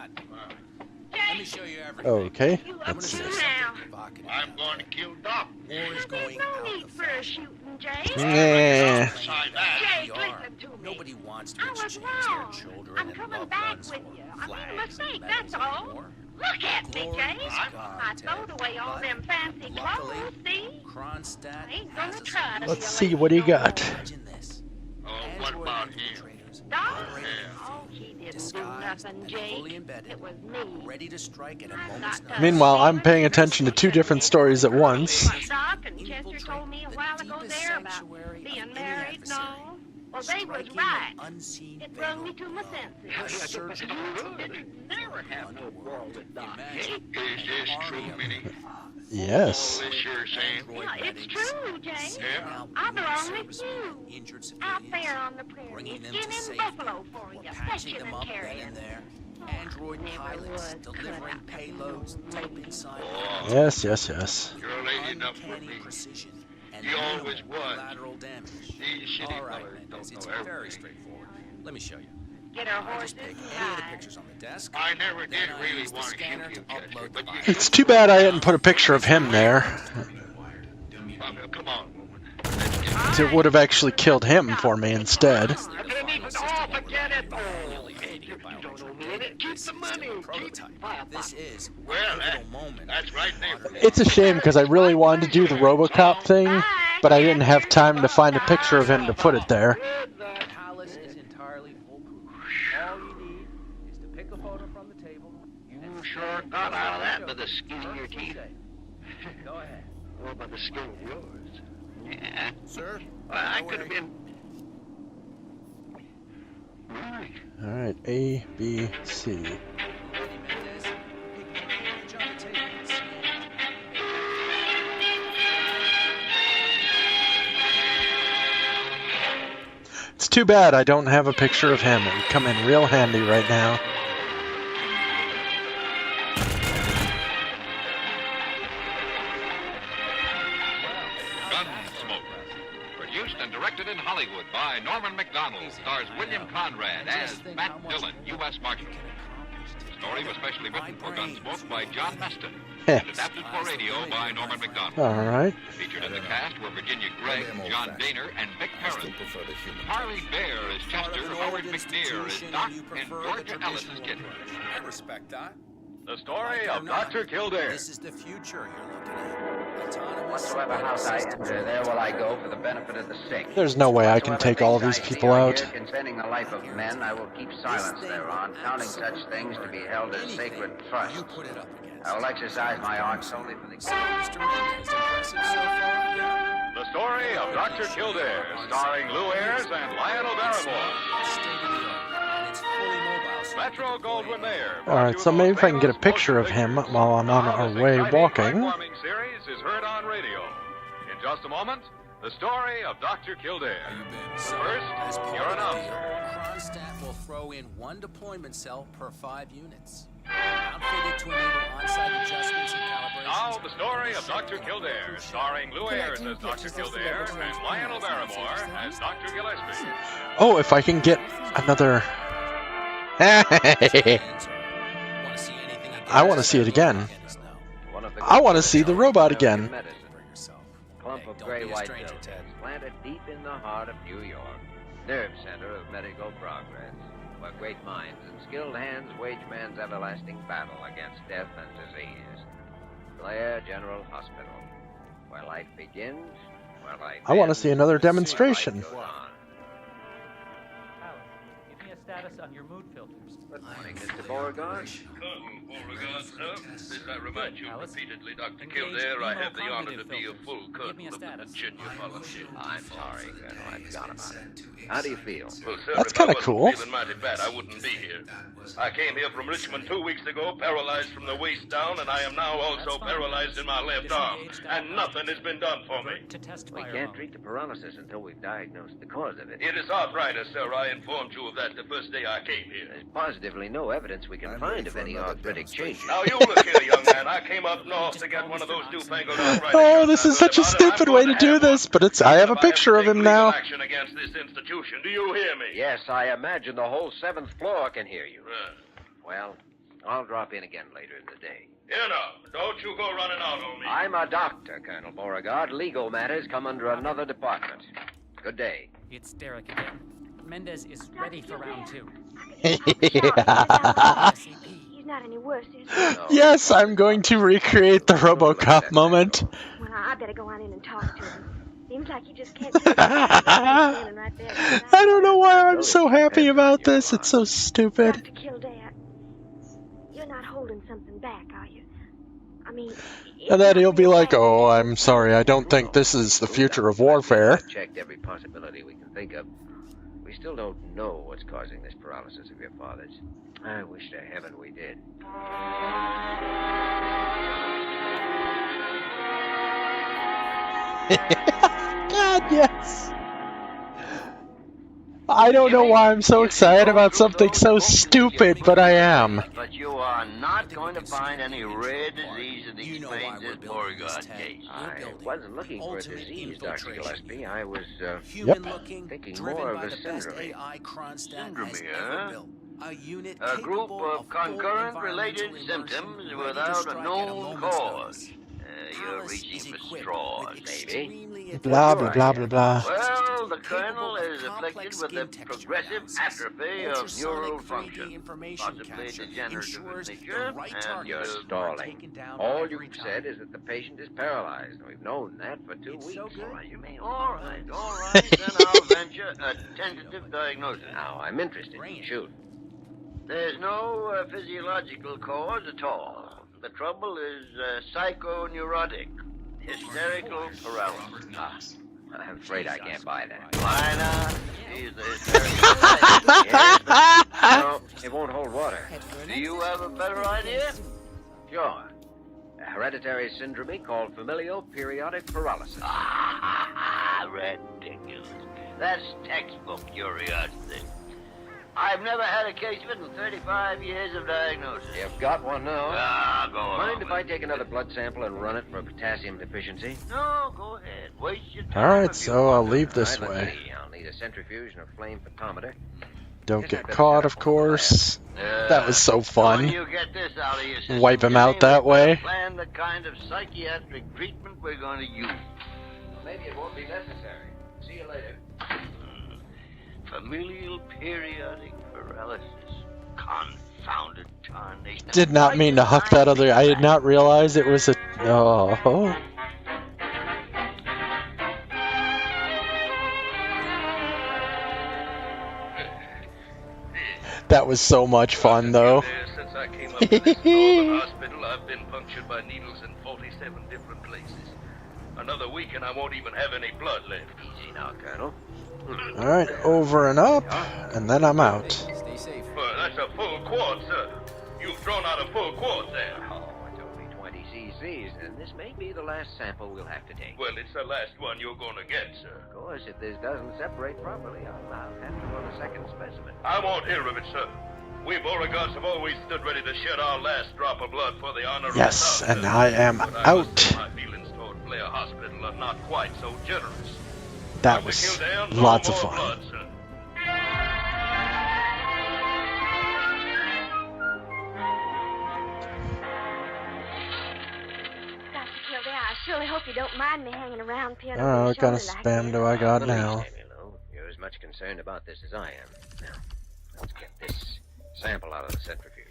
Let me show you everything. Okay, You up let's to see. now. I'm going to kill Doc. War is going No out need of for a shooting, Jake. Yeah. Jake, listen to me. Nobody wants to I was exchange their wrong. children I'm and coming loved back ones with for you. I made a flags and mistake, medals that's all. anymore. Look at me, Glory Jake. to God, I Ted. throwed away all But them fancy luckily, clothes, see? Kronstadt I ain't has gonna us try to Let's be a see what he lady no got. more. Imagine this. Oh, what about him? Doc? Operating Oh, she didn't do disguised nothing, and Jake. fully embedded, It was me. ready to strike at a I'm moment's not notice. Meanwhile, I'm paying attention to two different stories at once. Doc and Chester told me a while ago there about being married and all. Well, they was right. It brought me to my senses. Never have no quarrel with Doc. Is this true, Minnie? Yes. All this you're saying? Yeah, it's true, Jake. Yeah. I belong with you. Out there on the prairie, bringing them to skinning safety, buffalo for you, patching fetching them and up then carrying. and there. Android pilots delivering payloads deep inside. Yes, yes, yes. You're lady enough for me. And He always was. collateral damage. These shitty All right, fellas Mendez, don't it's know very everything. straightforward. Let me show you. Get our I horses just pick and any of the ride. pictures on the desk. I never did then I really use the want to scanner shoot you, to upload but you It's too bad I didn't put a picture of him there. Come on. It would have actually killed him for me instead. I didn't even forget it. Oh, you don't know me. Keep the money. This is Well, that's right there. It's a shame because I really wanted to do the RoboCop thing, but I didn't have time to find a picture of him to put it there. The palace is entirely foolproof. All you need is to pick a photo from the table. You sure got out of that by the skin of your teeth. Go ahead. Or by the skin of yours. Yeah. Sir? Well, I could have been. Right. Alright, A, B, C. It's too bad I don't have a picture of him. It would come in real handy right now. Produced and directed in Hollywood by Norman McDonald, stars William Conrad as Matt Dillon, U.S. Marshal. The story was specially written for Gunsmoke by John Meston and adapted for radio by Norman McDonald. Alright. Featured in the cast were Virginia Gregg, John Daner, and Vic Perrin. Harley Bear as Chester, Howard McNear as Doc, and Georgia Ellis as Kitty. I respect that. The story of Dr. Kildare. This is the future you're looking at. Autonomous. Whatsoever house I enter, there will I go for the benefit of the sick. There's no way I can take all of these people out. Concerning the life of men, I will keep silence thereon, counting such things to be held as sacred trust. I will exercise my art solely for the So, Mr. Mendez, impressive so far? The story of Dr. Kildare, starring Lou Ayres and Lionel Barrymore. Metro Goldwyn Mayer. Alright, so maybe if I can get a picture of him while I'm on our way walking. Farming series is heard on radio. In just a moment, the story of Dr. Kildare. First, your announcer. Kronstadt will throw in one deployment cell per 5 units. Outfitted to enable on-site adjustments and calibrations. Now, the story of Dr. Kildare, starring Lou Ayres as Dr. Kildare and Lionel Barrymore as Dr. Gillespie. Oh, if I can get another... I want to see it again. I want to see the robot again. Clump of gray white buildings planted deep in the heart of New York, nerve center of medical progress, where great minds and skilled hands wage man's everlasting battle against death and disease. Blair General Hospital, where life begins, where life I want to ends, see another demonstration. life goes on. Give me a status on your mood filters. Good morning, Mr. Beauregard. Colonel Beauregard, sir. This I remind you repeatedly, Dr. Kildare. I have the honor to be a full colonel of the Virginia Volunteers. I'm sorry, Colonel. I forgot about it. How do you feel? Well, sir, That's if I kinda wasn't cool. feeling mighty bad, I wouldn't be here. I came here from Richmond 2 weeks ago, paralyzed from the waist down, and I am now also paralyzed in my left arm. And nothing has been done for me. We can't treat the paralysis until we've diagnosed the cause of it. It is arthritis, sir. I informed you of that the first day I came here. There's positively no evidence we can find of any arthritic changes. Now, you look here, young man. I came up north to get one of those newfangled arthritis. Oh, this is such a stupid way to do this, but it's. I have a picture of him now. Action against this institution. Do you hear me? Yes, I imagine the whole 7th floor can hear you. Well, I'll drop in again later in the day. Here now. Don't you go running out on me. I'm a doctor, Colonel Beauregard. Legal matters come under another department. Good day. It's Derek again. Mendez is ready for round 2. He's not any worse, is he? Yes, I'm going to recreate the RoboCop moment. Well, I better go on in and talk to him. Seems like he just can't. Right there. I don't know why I'm so happy about this. It's so stupid. Dr. Kildare, you're not holding something back, are you? I mean. And then he'll be like, "Oh, I'm sorry. I don't think this is the future of warfare." We've checked every possibility we can think of. We still don't know what's causing this paralysis of your father's. I wish to heaven we did. God, yes. I don't know why I'm so excited about something so stupid, but I am. But you are not going to find any rare disease that explains this Beauregard case. I wasn't looking for a disease, Dr. Gillespie. I was thinking driven more of by a the best syndrome. AI Kronstadt Syndrome, has huh? ever built. A unit A group capable of concurrent related symptoms without a known cause. You're reaching for straws, maybe. Blah, blah, blah, blah, blah. Well, the Colonel is afflicted with a progressive atrophy of neural function, possibly degenerative in nature, and You're stalling. All you've said is that the patient is paralyzed. We've known that for 2 weeks. All right, you mean, all right, then I'll venture a tentative diagnosis. Now, I'm interested. Shoot. There's no physiological cause at all. The trouble is psychoneurotic, hysterical paralysis. I'm afraid I can't buy that. Why not? She's a hysterical Yes, but no, it won't hold water. Do you have a better idea? Sure. A hereditary syndrome called familial periodic paralysis. Ridiculous. That's textbook curiosity. I've never had a case of it in 35 years of diagnosis. You've got one now. Go on. Mind if I take another blood sample and run it for potassium deficiency? No, go ahead. Waste your time. Alright, so I'll leave this All right, let's way. see. I'll need a centrifuge and a flame photometer. Don't get caught, of course. That was so When fun. you get this out of your system, Wipe him out that way. plan the kind of psychiatric treatment we're going to use. Maybe it won't be necessary. See you later. Familial periodic paralysis. Confounded tarnation. Did not mean to huck that other. I did not realize it was a. Oh. That was so much fun, though. Since I came up to this northern hospital, I've been punctured by needles in 47 different places. Another week and I won't even have any blood left. Easy now, Colonel. Alright, over and up, and then I'm out. Stay safe. Well, that's a full quart, sir. You've thrown out a full quart there. Oh, it's only 20 cc's, and this may be the last sample we'll have to take. Well, it's the last one you're going to get, sir. Of course, if this doesn't separate properly, I'll have to run a second specimen. I won't hear of it, sir. We Beauregards have always stood ready to shed our last drop of blood for the honor Yes, of the and I am but I out. must say my feelings toward Blair Hospital are not quite so generous. That was lots of fun. Blood, sir. Dr. Kildare, I surely hope you don't mind me hanging around peering Oh, over your what kind of shoulder like spam this. do I got now? You're as much concerned about this as I am. Now, let's get this sample out of the centrifuge.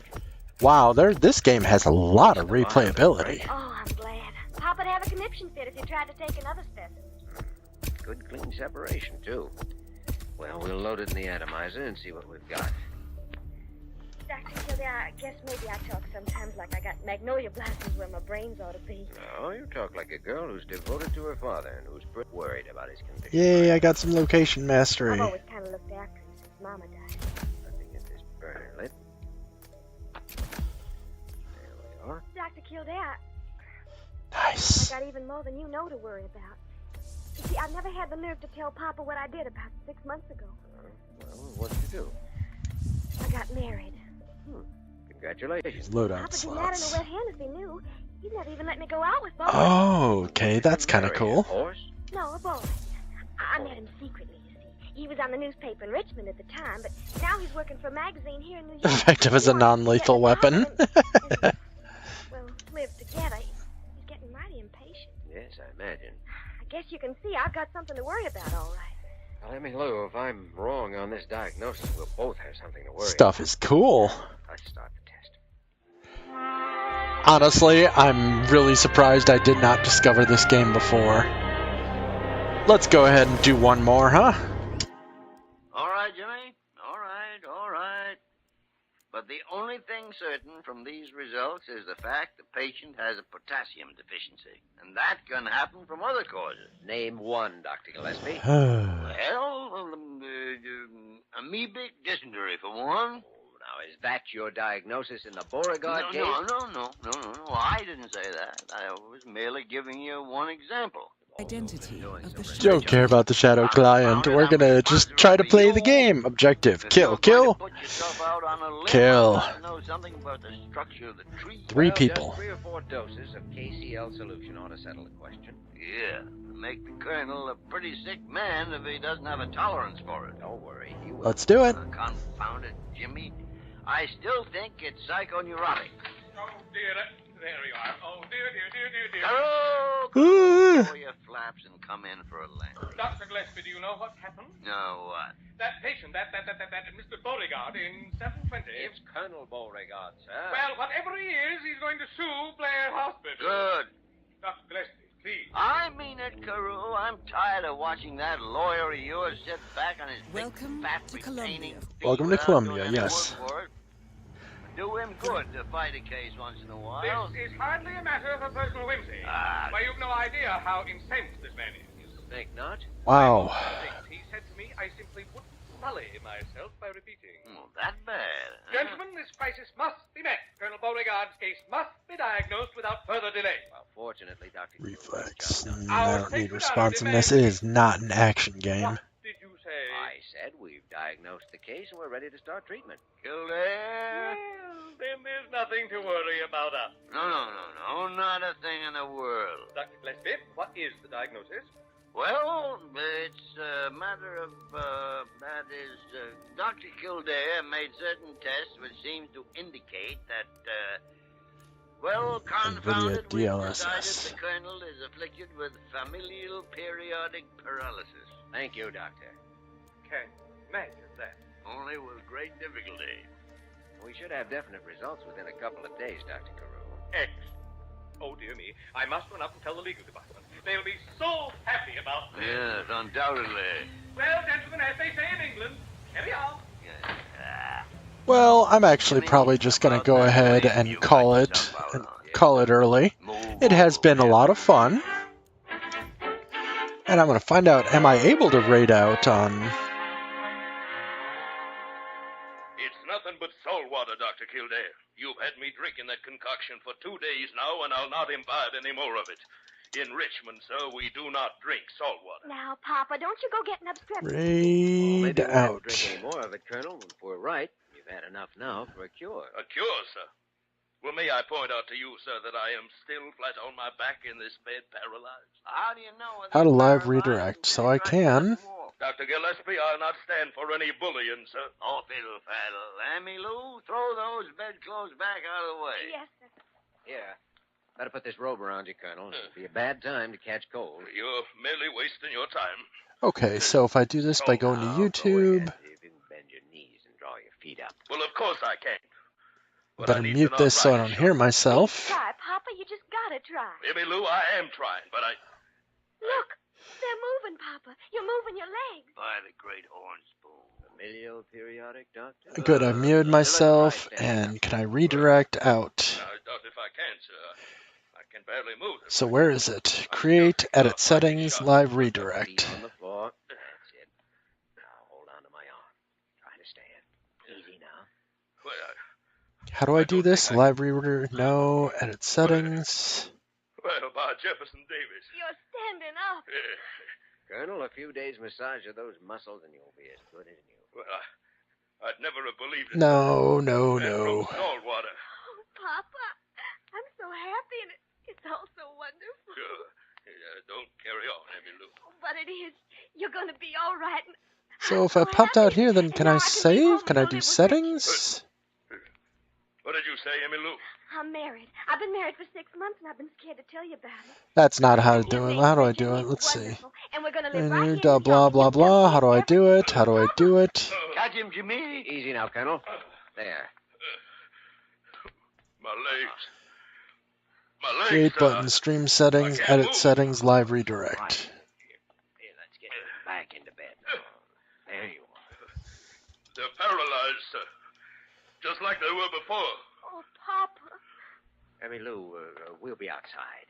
Wow, this game has a lot of replayability. Oh, I'm glad. Papa'd have a conniption fit if you tried to take another specimen. Good clean separation, too. Well, we'll load it in the atomizer and see what we've got. Dr. Kildare, I guess maybe I talk sometimes like I got magnolia blossoms where my brains ought to be. No, you talk like a girl who's devoted to her father and who's pretty worried about his condition. Yay, I got some location mastery. I've always kind of looked after him since Mama died. Let me get this burner lit. There we are. Dr. Kildare, Nice. I got even more than you know to worry about. You see, I've never had the nerve to tell Papa what I did about 6 months ago. Well, what did you do? I got married. Congratulations. Load on Papa didn't matter in a slots. wet hand if he knew. He'd never even let me go out with boys. Oh, okay, that's kind of cool. No, a boy. I met him secretly, you see. He was on the newspaper in Richmond at the time, but now he's working for a magazine here in New York. Effective as a non-lethal weapon. We'll live together. He's getting mighty impatient. Yes, I imagine. I guess you can see I've got something to worry about, all right. Well, let me know if I'm wrong on this diagnosis. We'll both have something to worry Stuff is cool. Let's start the test. Honestly, I'm really surprised I did not discover this game before. Let's go ahead and do one more, huh? All right, Jimmy. All right. But the only thing certain from these results is the fact the patient has a potassium deficiency. And that can happen from other causes. Name one, Dr. Gillespie. Well, amoebic dysentery for one. Now, is that your diagnosis in the Beauregard case? No. I didn't say that. I was merely giving you one example. Identity of the Don't care about the shadow client. We're gonna just try to play the game. Objective: kill, kill, kill. Know something about the structure of the tree. 3 people. Just 3 or 4 doses of KCl solution ought to settle the question. Yeah, make the Colonel a pretty sick man if he doesn't have a tolerance for it. Don't worry, he will. Let's do it. Confound it, Jimmy. I still think it's psychoneurotic. Oh, dear. There you are. Oh, dear, dear, dear, dear, dear. Carol, pull your flaps and come in for a lamp. Dr. Gillespie, do you know what happened? No, what? That patient, that Mr. Beauregard in 720. It's Colonel Beauregard, sir. Well, whatever he is, he's going to sue Blair Hospital. Good. Dr. Gillespie, please. I mean it, Carew. I'm tired of watching that lawyer of yours sit back on his big, fat, retaining feet Welcome to without Columbia, doing any yes. work for it. Do him good to fight a case once in a while. This is hardly a matter of personal whimsy. Why, you've no idea how incensed this man is. Think not? Wow. He said to me, I simply wouldn't sully myself by repeating. That bad. Gentlemen, this crisis must be met. Colonel Beauregard's case must be diagnosed without further delay. Well, fortunately, Dr. Reflex. I don't need responsiveness. It is not an action game. Did you say? I said we've diagnosed the case and we're ready to start treatment. Kildare? Well, then there's nothing to worry about us. No, not a thing in the world. Dr. Gillespie, what is the diagnosis? Well, it's a matter of, Dr. Kildare made certain tests which seem to indicate that, confounded, we decided the Colonel is afflicted with familial periodic paralysis. Thank you, Doctor. Can't imagine that. Only with great difficulty. We should have definite results within a couple of days, Dr. Carew. Excellent. Oh, dear me. I must run up and tell the legal department. They'll be so happy about this. Yes, undoubtedly. Well, gentlemen, as they say in England, carry on. Well, I'm actually probably just gonna go ahead and call it early. It has been a lot of fun. And I'm gonna find out, am I able to raid out on... It's nothing but salt water, Dr. Kildare. You've had me drinking that concoction for 2 days now, and I'll not imbibe any more of it. In Richmond, sir, we do not drink salt water. Now, Papa, don't you go getting upset. Raid Maybe we won't out. drink any more of it, Colonel. If we're right, you've had enough now for a cure. A cure, sir? Well, may I point out to you, sir, that I am still flat on my back in this bed, paralyzed? How do you know? How to live redirect, so I can. Dr. Gillespie, I'll not stand for any bullying, sir. Oh, fiddle faddle. Amy Lou, throw those bedclothes back out of the way. Yes, sir. Here. Better put this robe around you, Colonel. It'll be a bad time to catch cold. You're merely wasting your time. Okay, so if I do this by going to YouTube, You can bend your knees and draw your feet up. Well, of course I can't. better mute this so I don't hear myself. Try, Papa. You just gotta try. Maybe, Lou, I am trying, but I... Look, they're moving, Papa. You're moving your legs. By the great horn spoon. Familial periodic, Doctor? Good, I've muted myself, and can I redirect out? I doubt if I can, sir. I can barely move. So where is it? Create, edit settings, live redirect. On the floor. That's it. Now hold on to my arm. Try to stand. Easy now. Well, How do I do this? Live redirect, no, edit settings. well, by Jefferson Davis. You're standing up. Colonel, a few days massage of those muscles and you'll be as good as new. Well, I'd never have believed it. No. Salt water. Oh, Papa, I'm so happy, and it's all so wonderful. Sure. Don't carry on, Amy Lou. But it is. You're gonna be all right. And So if I popped out here, then can I save? Can I do settings? What did you say, Amy Lou? I'm married. I've been married for 6 months, and I've been scared to tell you about it. That's not how to do it. How do I do it? Let's see. And we're gonna live right here. Blah, blah, blah. How do I do it? How do I do it? Catch him, Jimmy. Easy now, Colonel. There. My legs. My legs. Create button, stream settings, edit settings, live redirect. Here, let's get back into bed. There you are. They're paralyzed, sir. Just like they were before. Oh, Papa. Amy Lou, we'll be outside.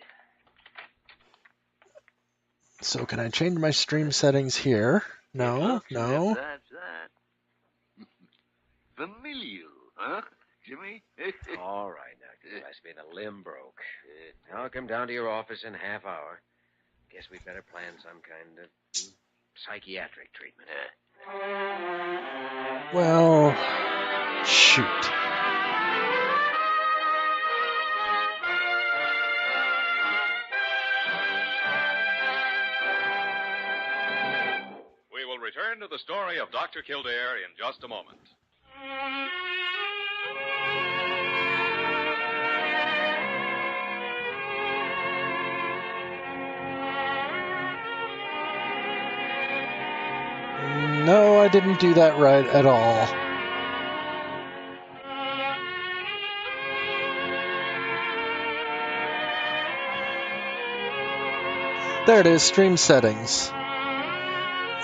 So can I change my stream settings here? No. That's that. Familial, huh, Jimmy? All right, Dr. Gillespie, the limb broke. I'll come down to your office in a half hour. Guess we'd better plan some kind of psychiatric treatment. Well, shoot. We will return to the story of Dr. Kildare in just a moment. No, I didn't do that right at all. There it is, stream settings.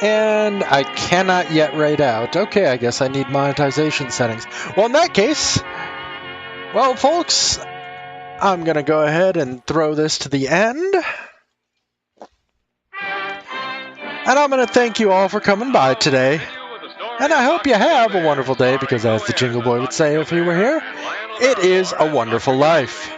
And I cannot yet write out. Okay, I guess I need monetization settings. Well, in that case, well, folks, I'm going to go ahead and throw this to the end. And I'm going to thank you all for coming by today. And I hope you have a wonderful day, because as the Jingle Boy would say if he were here, it is a wonderful life.